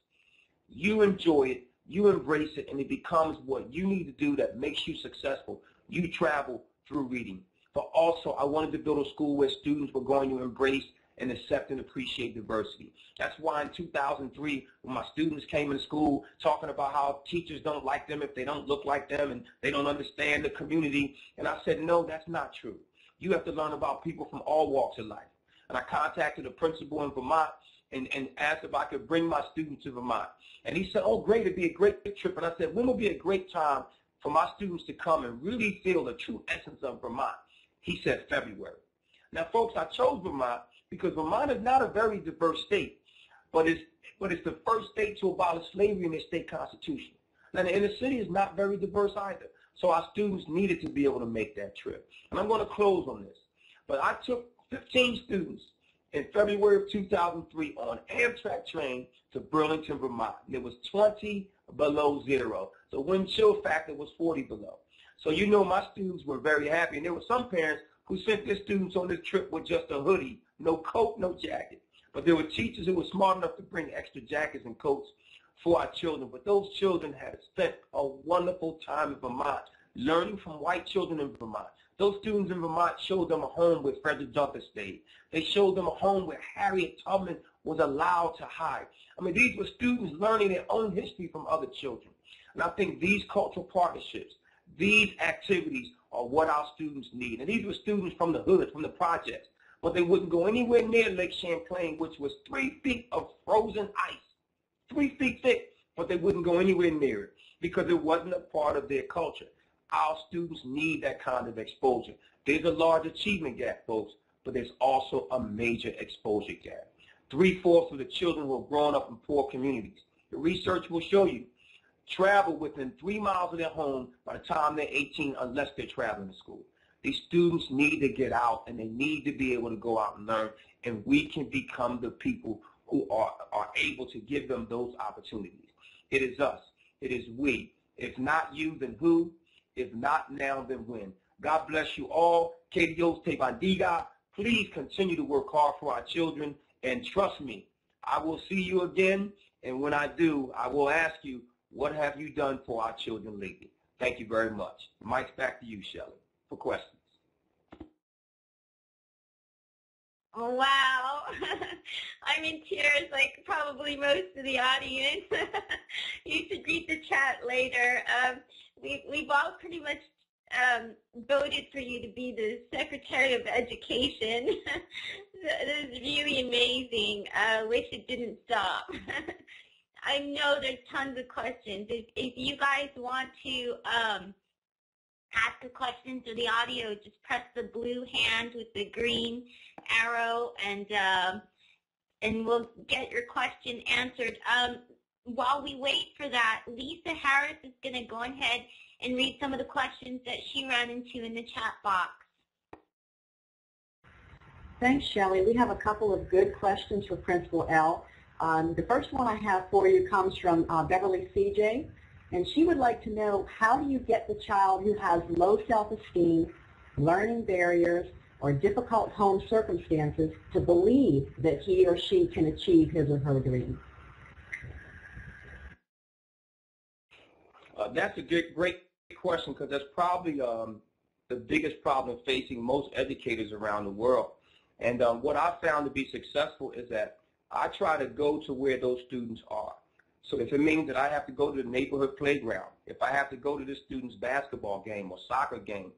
You enjoy it, you embrace it, and it becomes what you need to do that makes you successful. You travel through reading. But also, I wanted to build a school where students were going to embrace and accept and appreciate diversity. That's why in 2003, when my students came into school talking about how teachers don't like them if they don't look like them and they don't understand the community, and I said, no, that's not true. You have to learn about people from all walks of life. And I contacted a principal in Vermont and asked if I could bring my students to Vermont. And he said, oh, great, it'd be a great trip. And I said, when would be a great time for my students to come and really feel the true essence of Vermont? He said February. Now, folks, I chose Vermont because Vermont is not a very diverse state, but it's the first state to abolish slavery in their state constitution. Now, the inner city is not very diverse either, so our students needed to be able to make that trip. And I'm going to close on this. But I took 15 students in February of 2003 on an Amtrak train to Burlington, Vermont. And it was 20 below zero. The wind chill factor was 40 below. So you know my students were very happy. And there were some parents who sent their students on this trip with just a hoodie, no coat, no jacket. But there were teachers who were smart enough to bring extra jackets and coats for our children. But those children had spent a wonderful time in Vermont, learning from white children in Vermont. Those students in Vermont showed them a home where Frederick Douglass stayed. They showed them a home where Harriet Tubman was allowed to hide. I mean, these were students learning their own history from other children. And I think these cultural partnerships, these activities are what our students need. And these were students from the hood, from the projects. But they wouldn't go anywhere near Lake Champlain, which was 3 feet of frozen ice, 3 feet thick, but they wouldn't go anywhere near it because it wasn't a part of their culture. Our students need that kind of exposure. There's a large achievement gap, folks, but there's also a major exposure gap. 3/4 of the children who are growing up in poor communities. The research will show you travel within 3 miles of their home by the time they're 18 unless they're traveling to school. These students need to get out and they need to be able to go out and learn, and we can become the people who are able to give them those opportunities. It is us. It is we. If not you, then who? If not now, then when? God bless you all. Que Dios te bendiga. Please continue to work hard for our children, and trust me, I will see you again, and when I do, I will ask you, what have you done for our children lately? Thank you very much. Mike's back to you, Shelley, for questions.
Oh, wow. I'm in tears like probably most of the audience. You should read the chat later. We've all pretty much voted for you to be the Secretary of Education. That is really amazing. I wish it didn't stop. I know there's tons of questions. If you guys want to ask a question through the audio, just press the blue hand with the green arrow, and we'll get your question answered. While we wait for that, Lisa Harris is going to go ahead and read some of the questions that she ran into in the chat box.
Thanks, Shelley. We have a couple of good questions for Principal L. The first one I have for you comes from Beverly CJ, and she would like to know, how do you get the child who has low self-esteem, learning barriers, or difficult home circumstances to believe that he or she can achieve his or her dream?
That's a great question, because that's probably the biggest problem facing most educators around the world. And what I found to be successful is that I try to go to where those students are. So if it means that I have to go to the neighborhood playground, if I have to go to the student's basketball game or soccer game,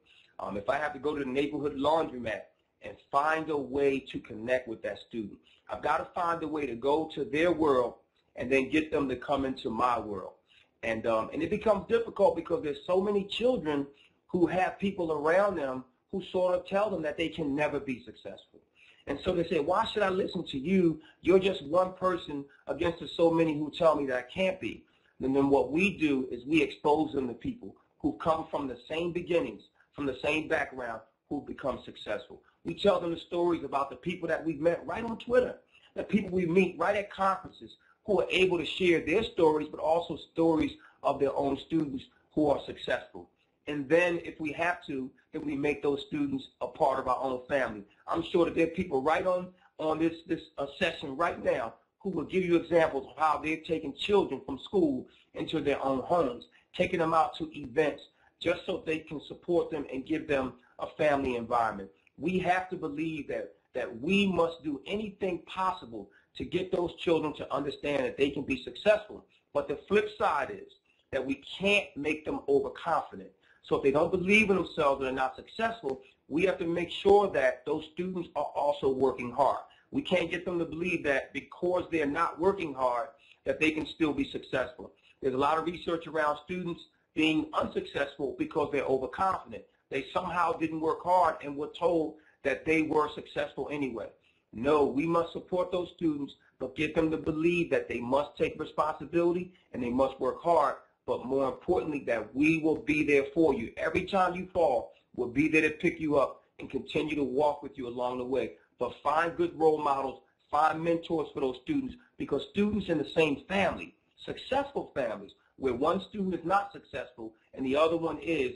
if I have to go to the neighborhood laundromat and find a way to connect with that student, I've got to find a way to go to their world and then get them to come into my world. And it becomes difficult because there's so many children who have people around them who sort of tell them that they can never be successful. And so they say, why should I listen to you? You're just one person against the so many who tell me that I can't be. And then what we do is we expose them to people who come from the same beginnings, from the same background, who become successful. We tell them the stories about the people that we've met right on Twitter, the people we meet right at conferences, who are able to share their stories, but also stories of their own students who are successful. And then if we have to, then we make those students a part of our own family. I'm sure that there are people right on this session right now who will give you examples of how they've taken children from school into their own homes, taking them out to events just so they can support them and give them a family environment. We have to believe that we must do anything possible to get those children to understand that they can be successful. But the flip side is that we can't make them overconfident. So if they don't believe in themselves and they're not successful, we have to make sure that those students are also working hard. We can't get them to believe that because they're not working hard that they can still be successful. There's a lot of research around students being unsuccessful because they're overconfident. They somehow didn't work hard and were told that they were successful anyway. No, we must support those students, but get them to believe that they must take responsibility and they must work hard, but more importantly, that we will be there for you. Every time you fall, we'll be there to pick you up and continue to walk with you along the way. But find good role models, find mentors for those students, because students in the same family, successful families, where one student is not successful and the other one is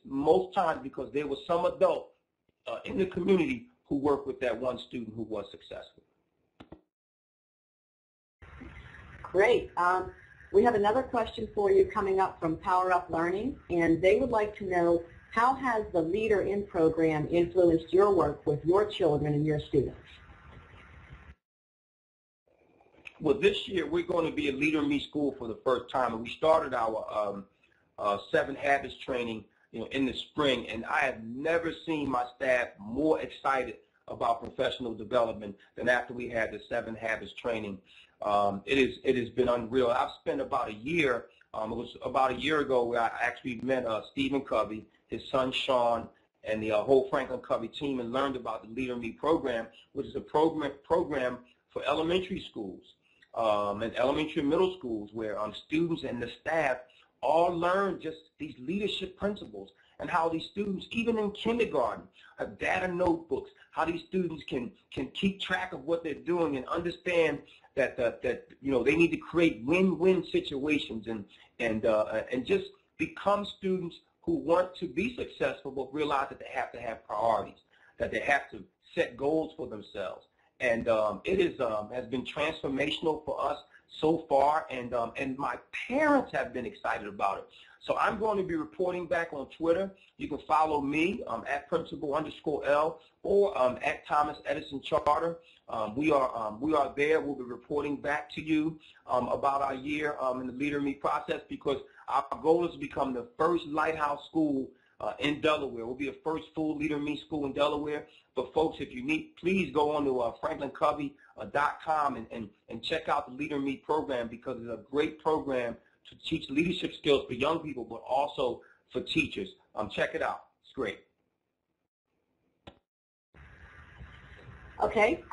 most times because there was some adult in the community who worked with that one student who was successful.
Great. We have another question for you coming up from Power Up Learning, and they would like to know, how has the Leader In program influenced your work with your children and your students?
Well, this year we're going to be a Leader in Me school for the first time, and we started our 7 Habits training, in the spring, and I have never seen my staff more excited about professional development than after we had the 7 Habits training. It has been unreal. I've spent about a year. It was about a year ago where I actually met Stephen Covey, his son Sean, and the whole Franklin Covey team, and learned about the Leader in Me program, which is a program for elementary schools and elementary and middle schools, where students and the staff all learn just these leadership principles, and how these students, even in kindergarten, have data notebooks, how these students can keep track of what they're doing and understand that they need to create win-win situations and just become students who want to be successful, but realize that they have to have priorities, that they have to set goals for themselves. And it has been transformational for us so far, and my parents have been excited about it. So I'm going to be reporting back on Twitter. You can follow me at Principal_L or at Thomas Edison Charter. We are there. We'll be reporting back to you about our year in the Leader in Me process, because our goal is to become the first lighthouse school in Delaware. We'll be the first full Leader in Me school in Delaware. But folks, if you need, please go on to FranklinCovey.com and check out the Leader in Me program, because it's a great program to teach leadership skills for young people, but also for teachers. Check it out. It's great.
Okay.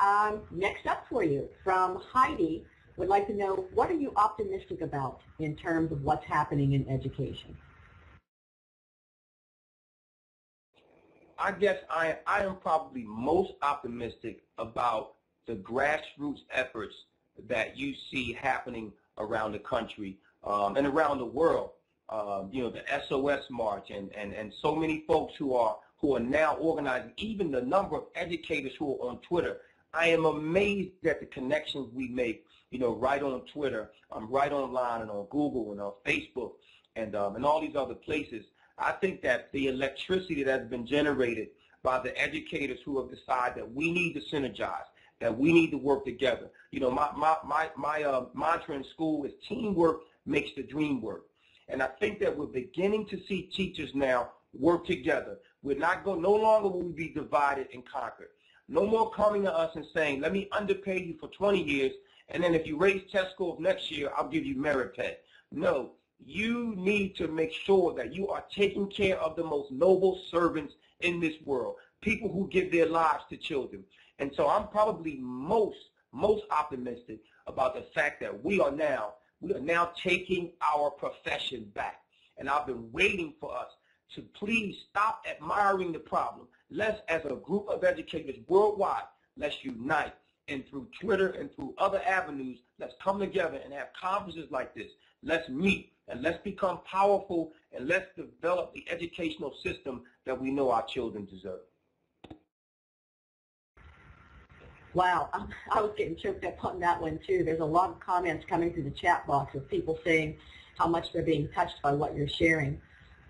Next up for you, from Heidi, would like to know, what are you optimistic about in terms of what's happening in education?
I guess I am probably most optimistic about the grassroots efforts that you see happening around the country and around the world. The SOS March and so many folks who are now organizing, even the number of educators who are on Twitter. I am amazed at the connections we make, right on Twitter, right online and on Google and on Facebook and all these other places. I think that the electricity that has been generated by the educators who have decided that we need to synergize, that we need to work together. My mantra in school is teamwork makes the dream work. And I think that we're beginning to see teachers now work together. We're no longer will we be divided and conquered. No more coming to us and saying, let me underpay you for 20 years, and then if you raise test scores next year, I'll give you merit pay. No. You need to make sure that you are taking care of the most noble servants in this world, people who give their lives to children. And so I'm probably most optimistic about the fact that we are now taking our profession back. And I've been waiting for us to please stop admiring the problem. Let's, as a group of educators worldwide, let's unite. And through Twitter and through other avenues, let's come together and have conferences like this. let's meet, and let's become powerful, and let's develop the educational system that we know our children deserve.
Wow, I was getting choked up on that one too. There's a lot of comments coming through the chat box of people saying how much they're being touched by what you're sharing.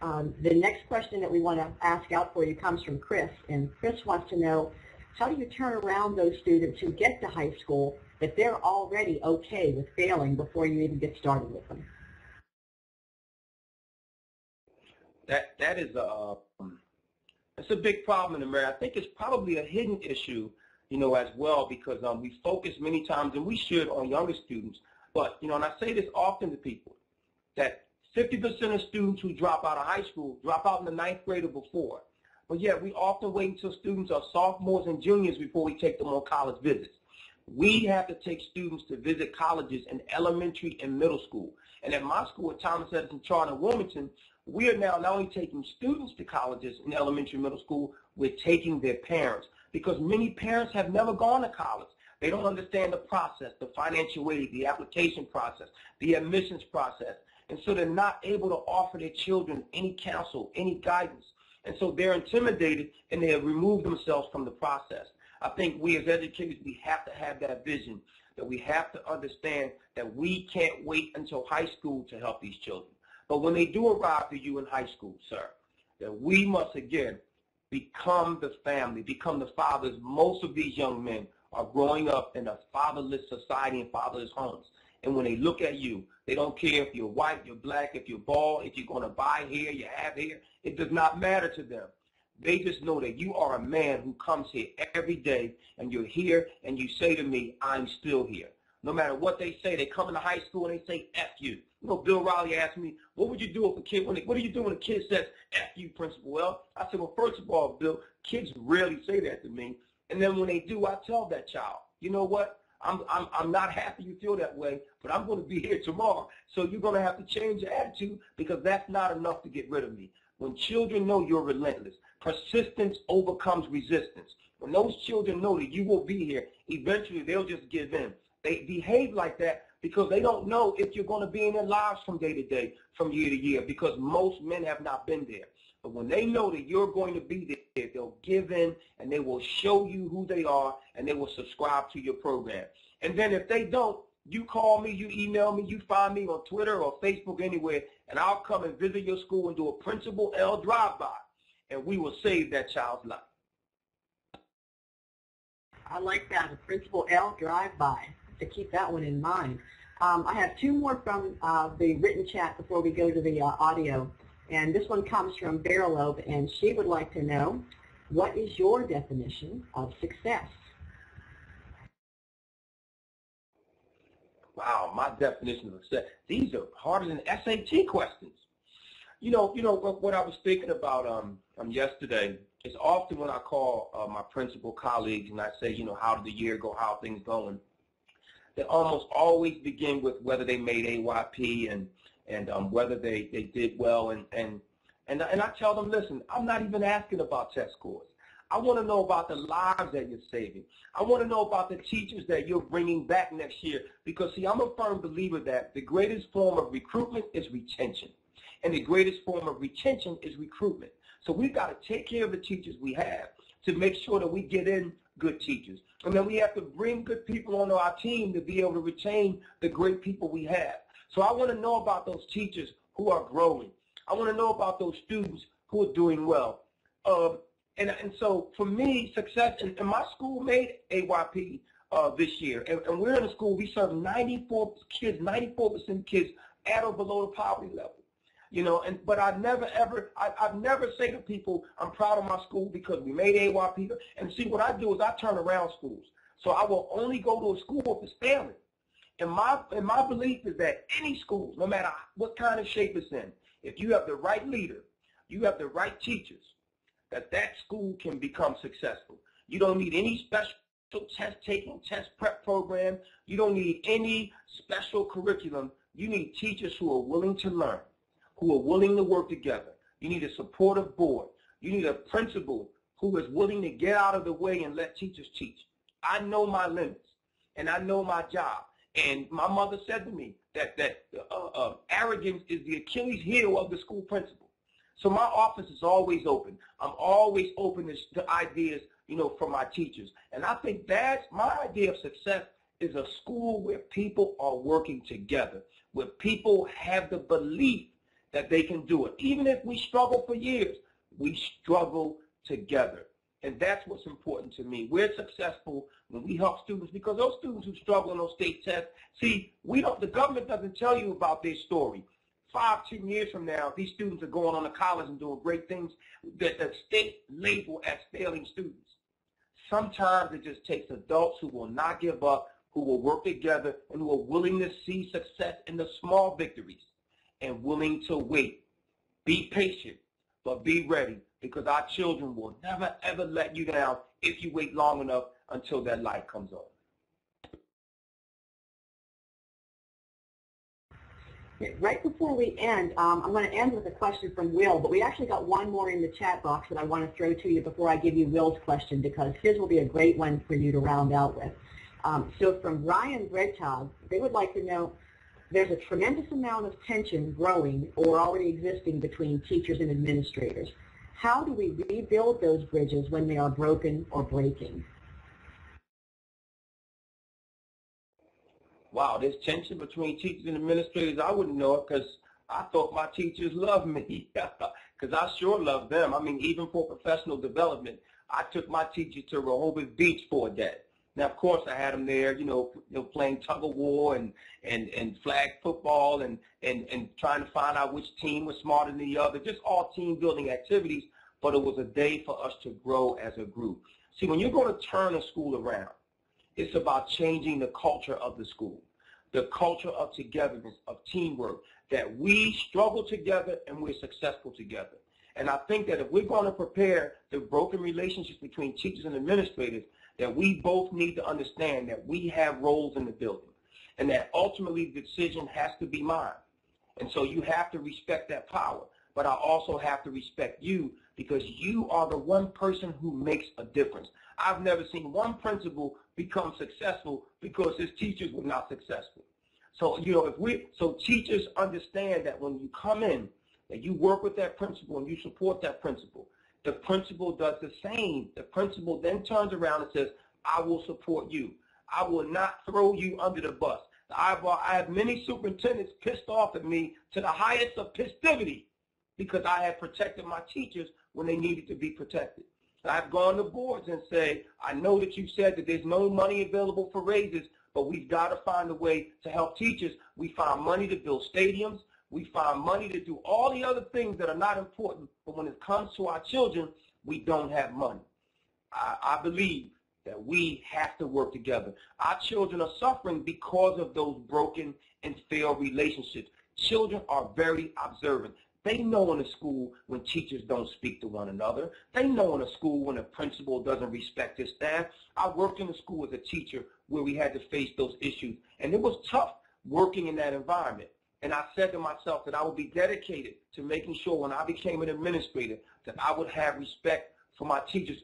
The next question that we want to ask out for you comes from Chris, and Chris wants to know, how do you turn around those students who get to high school that they're already okay with failing before you even get started with them?
That is it's a big problem in America. I think it's probably a hidden issue, as well, because we focus many times, and we should, on younger students. But, and I say this often to people, that 50% of students who drop out of high school drop out in the 9th grade or before. But yet we often wait until students are sophomores and juniors before we take them on college visits. We have to take students to visit colleges in elementary and middle school. And at my school at Thomas Edison Charter in Wilmington, we are now not only taking students to colleges in elementary and middle school, we're taking their parents, because many parents have never gone to college. They don't understand the process, the financial aid, the application process, the admissions process. And so they're not able to offer their children any counsel, any guidance. And so they're intimidated, and they have removed themselves from the process. I think we as educators, we have to have that vision, that we have to understand that we can't wait until high school to help these children. But when they do arrive to you in high school, sir, that we must, again, become the family, become the fathers. Most of these young men are growing up in a fatherless society and fatherless homes. And when they look at you, they don't care if you're white, you're black, if you're bald, if you're going to buy hair, you have hair. It does not matter to them. They just know that you are a man who comes here every day, and you're here, and you say to me, I'm still here. No matter what they say, they come into high school and they say, F you. Bill Riley asked me, what would you do if a kid, what do you do when a kid says, F you, principal? Well, I said, well, first of all, Bill, kids rarely say that to me. And then when they do, I tell that child, you know what? I'm not happy you feel that way, but I'm going to be here tomorrow. So you're going to have to change your attitude, because that's not enough to get rid of me. When children know you're relentless, persistence overcomes resistance. When those children know that you will be here, eventually they'll just give in. They behave like that because they don't know if you're going to be in their lives from day to day, from year to year, because most men have not been there. But when they know that you're going to be there, they'll give in, and they will show you who they are, and they will subscribe to your program. And then if they don't, you call me, you email me, you find me on Twitter or Facebook, anywhere, and I'll come and visit your school and do a Principal L drive-by, and we will save that child's life.
I like that, a Principal L drive-by, to keep that one in mind. I have two more from the written chat before we go to the audio. And this one comes from Barrelobe, and she would like to know, what is your definition of success?
Wow, my definition of success. These are harder than SAT questions. What I was thinking about yesterday is often when I call my principal colleagues and I say, how did the year go, how are things going? They almost always begin with whether they made AYP and whether they did well. And I tell them, listen, I'm not even asking about test scores. I want to know about the lives that you're saving. I want to know about the teachers that you're bringing back next year, because, see, I'm a firm believer that the greatest form of recruitment is retention, and the greatest form of retention is recruitment. So we've got to take care of the teachers we have to make sure that we get in good teachers. And then we have to bring good people onto our team to be able to retain the great people we have. So I want to know about those teachers who are growing. I want to know about those students who are doing well. And so for me, success, and my school made AYP this year, and we're in a school, we serve 94% kids at or below the poverty level. But I've never say to people, I'm proud of my school because we made AYP. And see, what I do is I turn around schools. So I will only go to a school if it's failing. And my belief is that any school, no matter what kind of shape it's in, if you have the right leader, you have the right teachers, that school can become successful. You don't need any special test-taking, test prep program. You don't need any special curriculum. You need teachers who are willing to learn, who are willing to work together. You need a supportive board. You need a principal who is willing to get out of the way and let teachers teach. I know my limits, and I know my job. And my mother said to me that arrogance is the Achilles heel of the school principal. So my office is always open. I'm always open to ideas, from my teachers. And I think that's my idea of success, is a school where people are working together, where people have the belief that they can do it. Even if we struggle for years, we struggle together. And that's what's important to me. We're successful when we help students, because those students who struggle in those state tests, see, the government doesn't tell you about their story. 5-10 years from now, these students are going on to college and doing great things that the state label as failing students. Sometimes it just takes adults who will not give up, who will work together, and who are willing to see success in the small victories and willing to wait. Be patient, but be ready, because our children will never, ever let you down if you wait long enough until that light comes on.
Right before we end, I'm going to end with a question from Will, but we actually got one more in the chat box that I want to throw to you before I give you Will's question, because his will be a great one for you to round out with. So from Ryan Bredtog, they would like to know, there's a tremendous amount of tension growing or already existing between teachers and administrators. How do we rebuild those bridges when they are broken or breaking?
Wow, there's tension between teachers and administrators. I wouldn't know it, because I thought my teachers loved me, because I sure love them. I mean, even for professional development, I took my teachers to Rehoboth Beach for a day. Now, of course, I had them there, playing tug of war and flag football and trying to find out which team was smarter than the other, just all team-building activities, but it was a day for us to grow as a group. See, when you're going to turn a school around, it's about changing the culture of the school, the culture of togetherness, of teamwork, that we struggle together and we're successful together. And I think that if we're going to prepare the broken relationships between teachers and administrators, that we both need to understand that we have roles in the building, and that ultimately the decision has to be mine. And so you have to respect that power. But I also have to respect you, because you are the one person who makes a difference. I've never seen one principal become successful because his teachers were not successful. So, so teachers understand that when you come in, that you work with that principal and you support that principal. The principal does the same. The principal then turns around and says, I will support you. I will not throw you under the bus. I have many superintendents pissed off at me to the highest of festivity, because I had protected my teachers when they needed to be protected. I've gone to boards and say, I know that you said that there's no money available for raises, but we've got to find a way to help teachers. We find money to build stadiums. We find money to do all the other things that are not important, but when it comes to our children, we don't have money. I believe that we have to work together. Our children are suffering because of those broken and failed relationships. Children are very observant. They know in a school when teachers don't speak to one another. They know in a school when a principal doesn't respect his staff. I worked in a school as a teacher where we had to face those issues, and it was tough working in that environment. And I said to myself that I would be dedicated to making sure when I became an administrator that I would have respect for my teachers.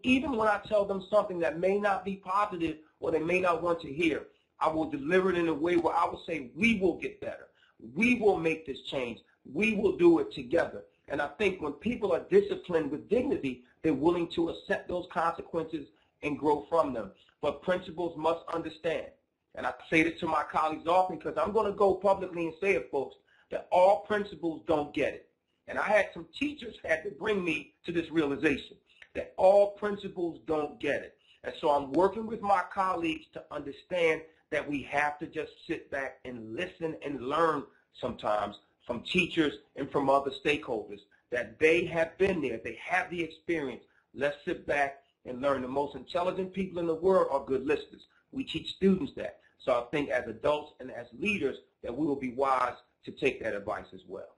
Even when I tell them something that may not be positive or they may not want to hear, I will deliver it in a way where I will say, we will get better. We will make this change. We will do it together. And I think when people are disciplined with dignity, they're willing to accept those consequences and grow from them. But principals must understand, and I say this to my colleagues often because I'm going to go publicly and say it, folks, that all principals don't get it. And I had some teachers had to bring me to this realization that all principals don't get it. And so I'm working with my colleagues to understand that we have to just sit back and listen and learn sometimes from teachers and from other stakeholders, that they have been there, they have the experience. Let's sit back and learn. The most intelligent people in the world are good listeners. We teach students that. So I think as adults and as leaders that we will be wise to take that advice as well.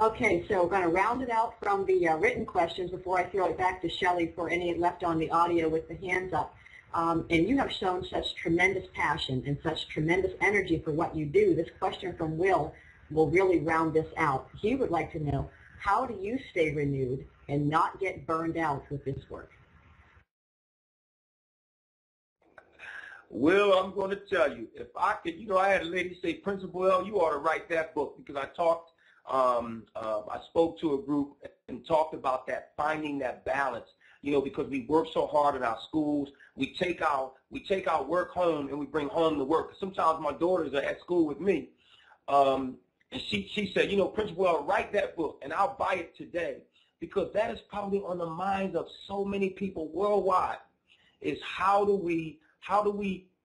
Okay, so we're going to round it out from the written questions before I throw it back to Shelley for any left on the audio with the hands up. And you have shown such tremendous passion and such tremendous energy for what you do. This question from Will really round this out. He would like to know, how do you stay renewed and not get burned out with this work?
Well, I'm going to tell you, if I could, I had a lady say, Principal L, you ought to write that book, because I spoke to a group and talked about that, finding that balance, because we work so hard in our schools. We take our work home and we bring home the work. Sometimes my daughters are at school with me, and she said, Principal L, write that book, and I'll buy it today, because that is probably on the minds of so many people worldwide, is how do we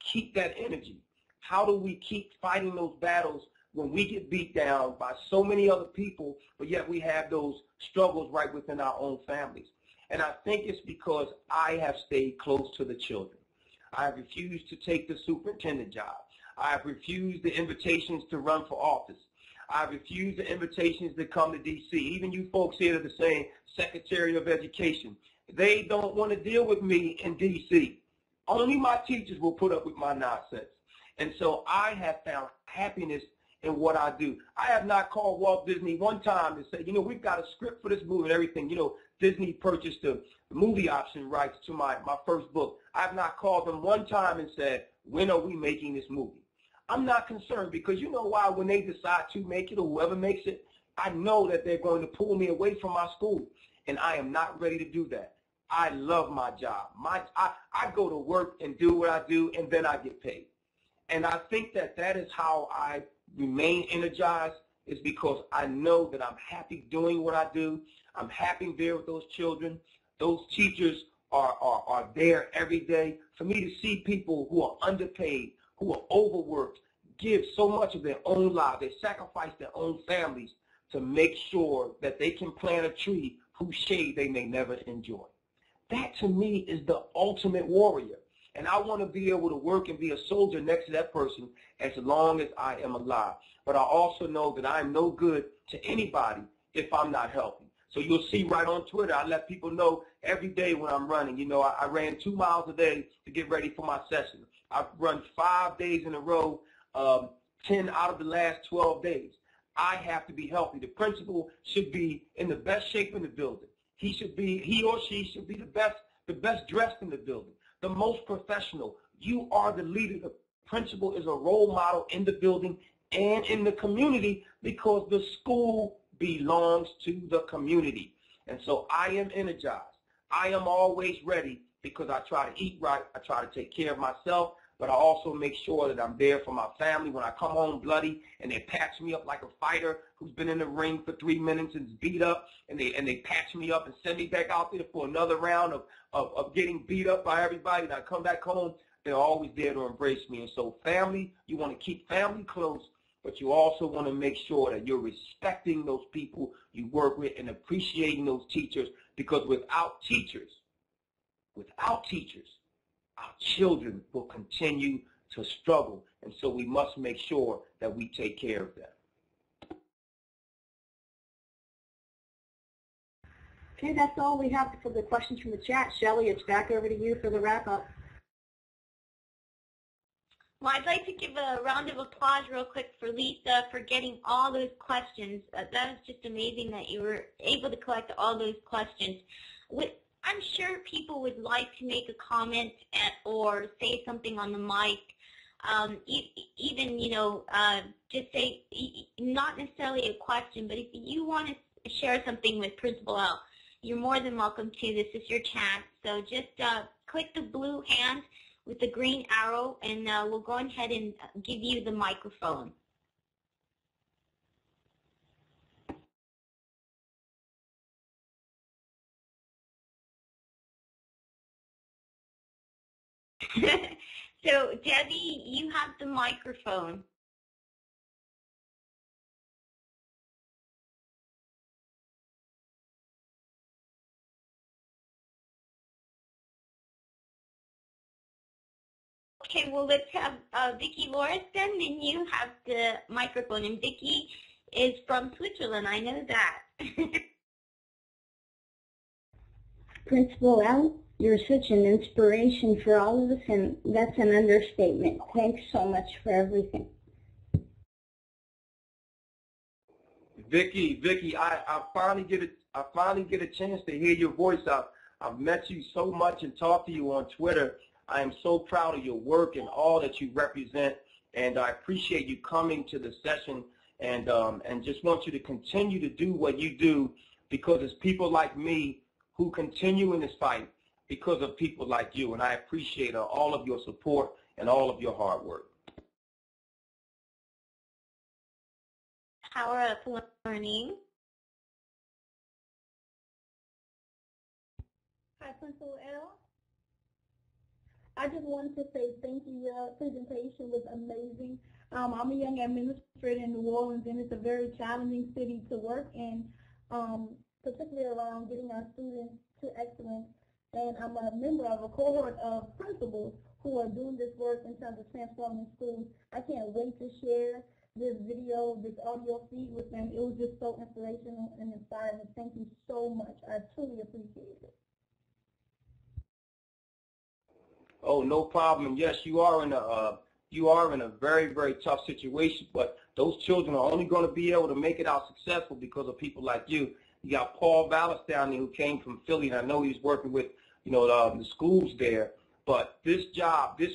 keep that energy? How do we keep fighting those battles when we get beat down by so many other people, but yet we have those struggles right within our own families? And I think it's because I have stayed close to the children. I have refused to take the superintendent job. I have refused the invitations to run for office. I have refused the invitations to come to D.C. Even you folks here that are saying Secretary of Education, they don't want to deal with me in D.C. Only my teachers will put up with my nonsense. And so I have found happiness in what I do. I have not called Walt Disney one time to say, we've got a script for this movie and everything. Disney purchased the movie option rights to my first book. I have not called them one time and said, when are we making this movie? I'm not concerned, because you know why? When they decide to make it, or whoever makes it, I know that they're going to pull me away from my school, and I am not ready to do that. I love my job. I go to work and do what I do, and then I get paid. And I think that is how I remain energized, is because I know that I'm happy doing what I do. I'm happy there with those children. Those teachers are there every day. For me to see people who are underpaid, who are overworked, give so much of their own lives, they sacrifice their own families to make sure that they can plant a tree whose shade they may never enjoy. That, to me, is the ultimate warrior. And I want to be able to work and be a soldier next to that person as long as I am alive. But I also know that I am no good to anybody if I'm not healthy. So you'll see right on Twitter, I let people know every day when I'm running. I ran 2 miles a day to get ready for my session. I've run 5 days in a row, 10 out of the last 12 days. I have to be healthy. The principal should be in the best shape in the building. He or she should be the best dressed in the building, the most professional. You are the leader. The principal is a role model in the building and in the community, because the school belongs to the community. And so I am energized. I am always ready, because I try to eat right. I try to take care of myself, but I also make sure that I'm there for my family when I come home bloody and they patch me up like a fighter who's been in the ring for 3 minutes and is beat up, and they patch me up and send me back out there for another round of getting beat up by everybody. And I come back home, they're always there to embrace me. And so family, you want to keep family close, but you also want to make sure that you're respecting those people you work with and appreciating those teachers, because without teachers, our children will continue to struggle. And so we must make sure that we take care of them.
Okay, that's all we have for the questions from the chat. Shelley, it's back over to you for the wrap-up.
Well, I'd like to give a round of applause real quick for Lisa for getting all those questions. That was just amazing that you were able to collect all those questions. I'm sure people would like to make a comment or say something on the mic. Even, just say, not necessarily a question, but if you want to share something with Principal L, you're more than welcome to. This is your chance. So just click the blue hand with the green arrow, and we'll go ahead and give you the microphone. So, Debbie, you have the microphone. Okay, well, let's have Vicki Loris then, and you have the microphone. And Vicki is from Switzerland, I know that.
Principal L, you're such an inspiration for all of us, and that's an understatement. Thanks so much for everything.
Vicky, I finally get a chance to hear your voice. I've met you so much and talked to you on Twitter. I am so proud of your work and all that you represent, and I appreciate you coming to the session, and just want you to continue to do what you do, because it's people like me who continue in this fight because of people like you, and I appreciate all of your support and all of your hard work.
Power Up Learning.
Hi, Principal L. I just wanted to say thank you. Your presentation was amazing. I'm a young administrator in New Orleans, and it's a very challenging city to work in, particularly around getting our students to excellence. And I'm a member of a cohort of principals who are doing this work in terms of transforming schools. I can't wait to share this video, this audio feed with them. It was just so inspirational and inspiring. Thank you so much. I truly appreciate it.
Oh, no problem. Yes, you are in a very, very tough situation, but those children are only going to be able to make it out successful because of people like you. You got Paul Vallis down there who came from Philly, and I know he's working with, the schools there. But this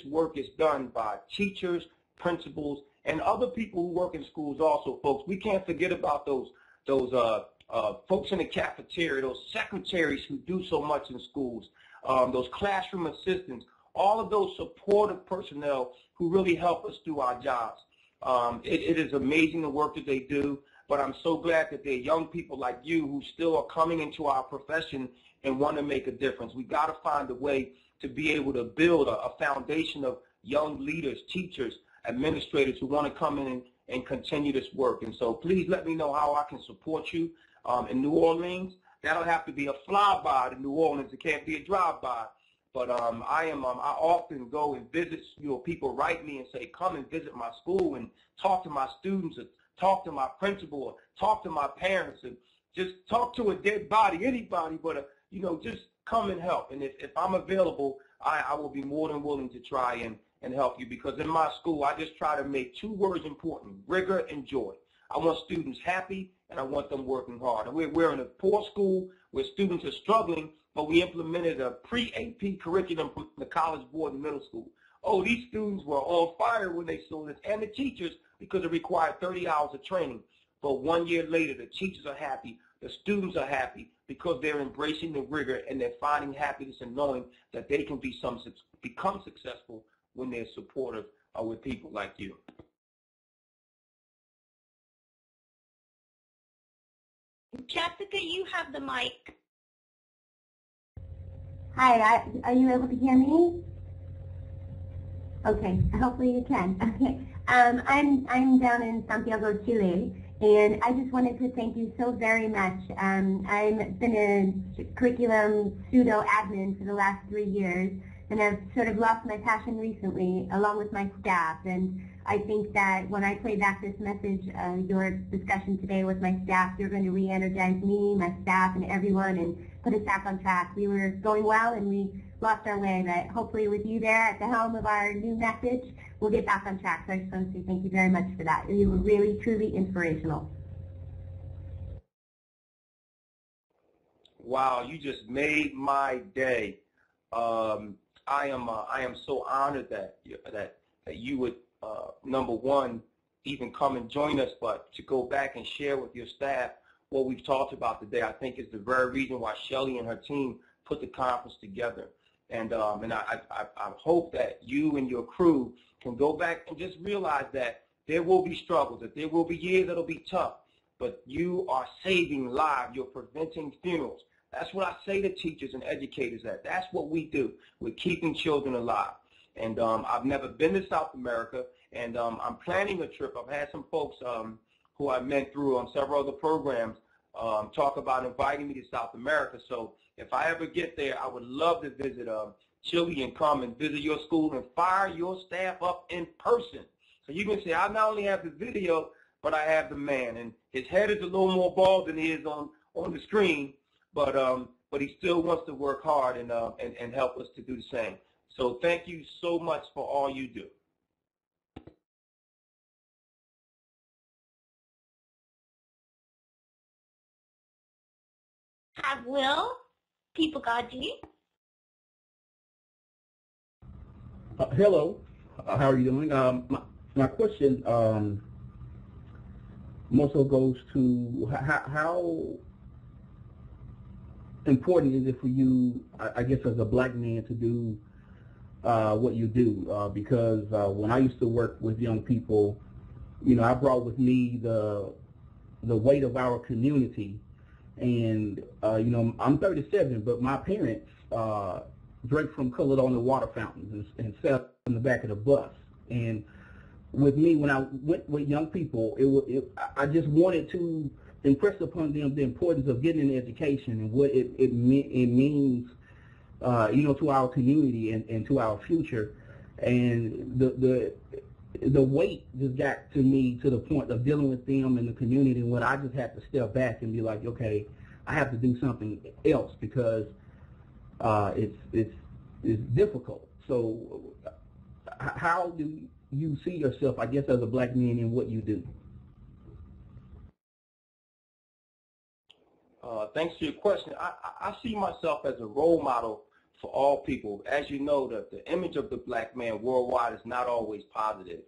work is done by teachers, principals, and other people who work in schools also, folks. We can't forget about those folks in the cafeteria, those secretaries who do so much in schools, those classroom assistants, all of those supportive personnel who really help us do our jobs. It is amazing the work that they do, but I'm so glad that they're young people like you who still are coming into our profession and want to make a difference. We've got to find a way to be able to build a foundation of young leaders, teachers, administrators who want to come in and continue this work. And so please let me know how I can support you in New Orleans. That'll have to be a flyby to New Orleans. It can't be a drive-by. But I often go and visit, people write me and say, come and visit my school and talk to my students, or talk to my principal, or talk to my parents, and just talk to a dead body, anybody, but, just come and help. And if I'm available, I will be more than willing to try and help you, because in my school, I just try to make two words important: rigor and joy. I want students happy, and I want them working hard. And we're in a poor school where students are struggling, but we implemented a pre-AP curriculum from the College Board in middle school. Oh, these students were on fire when they saw this, and the teachers, because it required 30 hours of training. But 1 year later, the teachers are happy, the students are happy, because they're embracing the rigor and they're finding happiness and knowing that they can become successful when they're supportive with people like you.
Jessica, you have the mic.
Hi, are you able to hear me? Okay, hopefully you can. Okay, I'm down in Santiago, Chile, and I just wanted to thank you so very much. I've been a curriculum pseudo-admin for the last 3 years, and I've sort of lost my passion recently, along with my staff. And I think that when I play back this message, your discussion today with my staff, you're going to re-energize me, my staff, and everyone, and put us back on track. We were going well, and we lost our way, but hopefully with you there at the helm of our new message, we'll get back on track. So I just want to say thank you very much for that. You were really, truly inspirational.
Wow, you just made my day. I am so honored that you would, number one, even come and join us, but to go back and share with your staff what we've talked about today, I think is the very reason why Shelly and her team put the conference together. And I hope that you and your crew can go back and just realize that there will be struggles, that there will be years that will be tough, but you are saving lives. You're preventing funerals. That's what I say to teachers and educators. That's what we do. We're keeping children alive. And I've never been to South America, and I'm planning a trip. I've had some folks who I met through several other programs talk about inviting me to South America. So if I ever get there, I would love to visit Chile and come and visit your school and fire your staff up in person. So you can say, I not only have the video, but I have the man. And his head is a little more bald than he is on the screen, but he still wants to work hard and help us to do the same. So thank you so much for all you do.
have Will, People God G.
Hello, how are you doing? My question more so goes to how important is it for you, I guess, as a black man to do what you do? Because when I used to work with young people, you know, I brought with me the weight of our community. And, you know, I'm 37, but my parents drank from colored on the water fountains and sat in the back of the bus. And with me, when I went with young people, I just wanted to impress upon them the importance of getting an education and what it means, you know, to our community and to our future. And the weight just got to me to the point of dealing with them in the community when I just had to step back and be like, okay, I have to do something else because it's difficult. So how do you see yourself, I guess, as a black man in what you do?
Thanks for your question. I see myself as a role model for all people. As you know, the image of the black man worldwide is not always positive.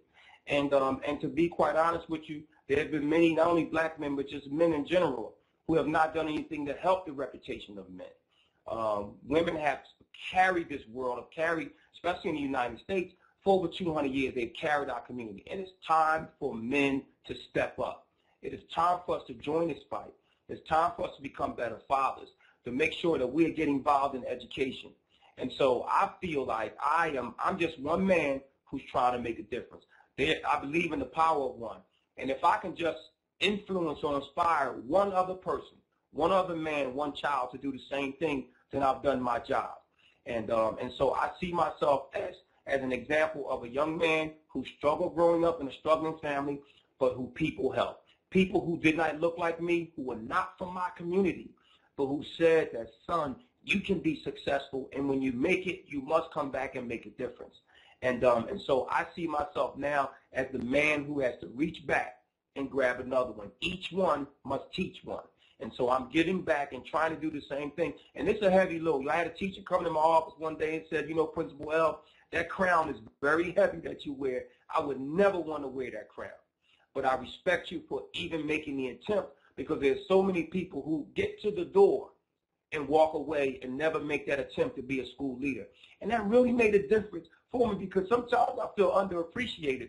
And to be quite honest with you, there have been many, not only black men, but just men in general, who have not done anything to help the reputation of men. Women have carried this world, have carried, especially in the United States, for over 200 years, they've carried our community. And it's time for men to step up. It is time for us to join this fight. It's time for us to become better fathers, to make sure that we're getting involved in education. And so I feel like I'm just one man who's trying to make a difference. I believe in the power of one. And if I can just influence or inspire one other person, one other man, one child to do the same thing, then I've done my job. And so I see myself as an example of a young man who struggled growing up in a struggling family, but who people helped. People who did not look like me, who were not from my community, but who said that, son, you can be successful, and when you make it, you must come back and make a difference. And so I see myself now as the man who has to reach back and grab another one. Each one must teach one. And so I'm giving back and trying to do the same thing. And it's a heavy load. I had a teacher come to my office one day and said, you know, Principal L, that crown is very heavy that you wear. I would never want to wear that crown. But I respect you for even making the attempt, because there's so many people who get to the door and walk away and never make that attempt to be a school leader. And that really made a difference for me, because sometimes I feel underappreciated,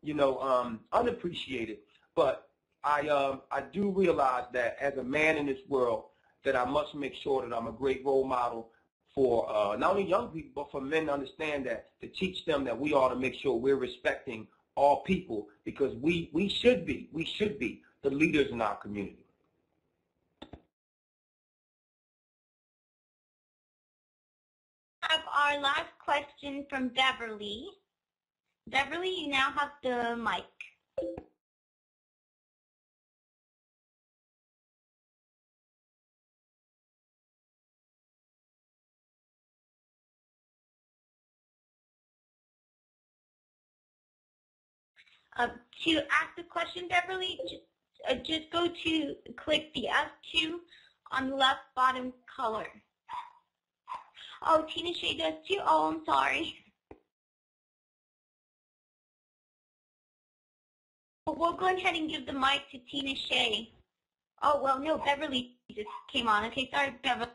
you know, unappreciated. But I do realize that as a man in this world, that I must make sure that I'm a great role model for not only young people, but for men to understand that, to teach them that we ought to make sure we're respecting all people, because we should be the leaders in our community.
Have our last question from Beverly. Beverly, you now have the mic. To ask the question, Beverly, just go to click the F2 on the left bottom color. Oh, Tina Shea does too. Oh, I'm sorry. We'll go ahead and give the mic to Tina Shea. Oh, well, no, Beverly just came on. Okay, sorry, Beverly.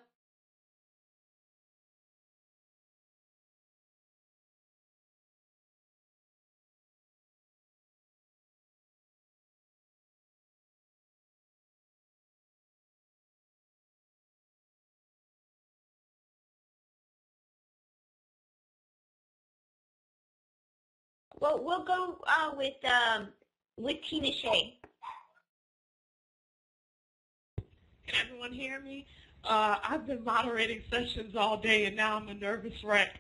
Well, we'll go with Tina Shea.
Can everyone hear me? I've been moderating sessions all day, and now I'm a nervous wreck.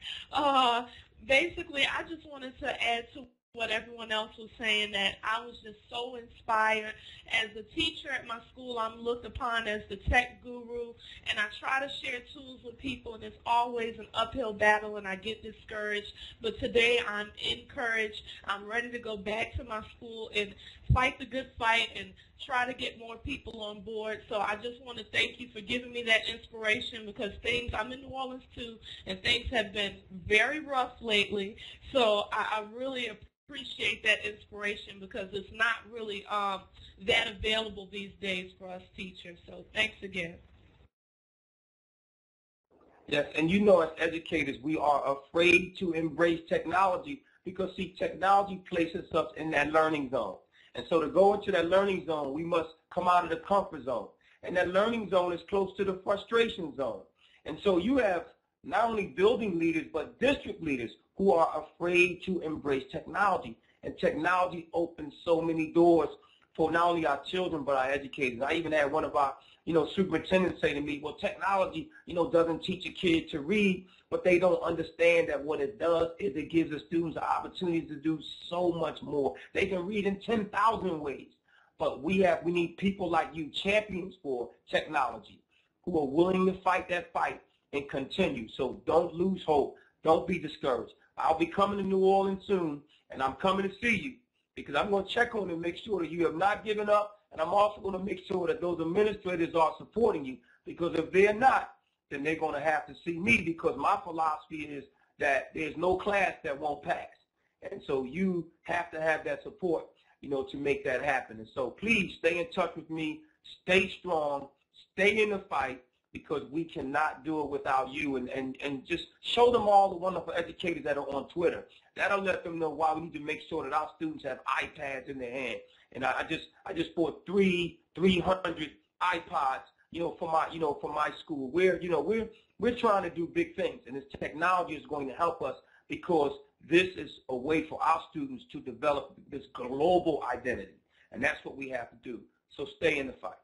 Basically, I just wanted to add to what everyone else was saying, that I was just so inspired. As a teacher at my school, I'm looked upon as the tech guru, and I try to share tools with people, and it's always an uphill battle, and I get discouraged. But today I'm encouraged. I'm ready to go back to my school and fight the good fight and try to get more people on board. So I just want to thank you for giving me that inspiration, because I'm in New Orleans too, and things have been very rough lately. So I really appreciate that inspiration, because it's not really that available these days for us teachers. So thanks again.
Yes, and you know, as educators, we are afraid to embrace technology because, see, technology places us in that learning zone. And so to go into that learning zone, we must come out of the comfort zone. And that learning zone is close to the frustration zone. And so you have not only building leaders, but district leaders who are afraid to embrace technology. And technology opens so many doors for not only our children, but our educators. I even had one of our, superintendents say to me, well, technology, doesn't teach a kid to read, but they don't understand that what it does is it gives the students the opportunity to do so much more. They can read in 10,000 ways. But we need people like you, champions for technology, who are willing to fight that fight and continue. So don't lose hope. Don't be discouraged. I'll be coming to New Orleans soon, and I'm coming to see you, because I'm going to check on you and make sure that you have not given up, and I'm also going to make sure that those administrators are supporting you, because if they're not, then they're going to have to see me, because my philosophy is that there's no class that won't pass. And so you have to have that support, to make that happen. And so please stay in touch with me, stay strong, stay in the fight, because we cannot do it without you. And just show them all the wonderful educators that are on Twitter. That'll let them know why we need to make sure that our students have iPads in their hand. And I just bought 300 iPods, for my school. We're trying to do big things, and this technology is going to help us, because this is a way for our students to develop this global identity, and that's what we have to do. So stay in the fight.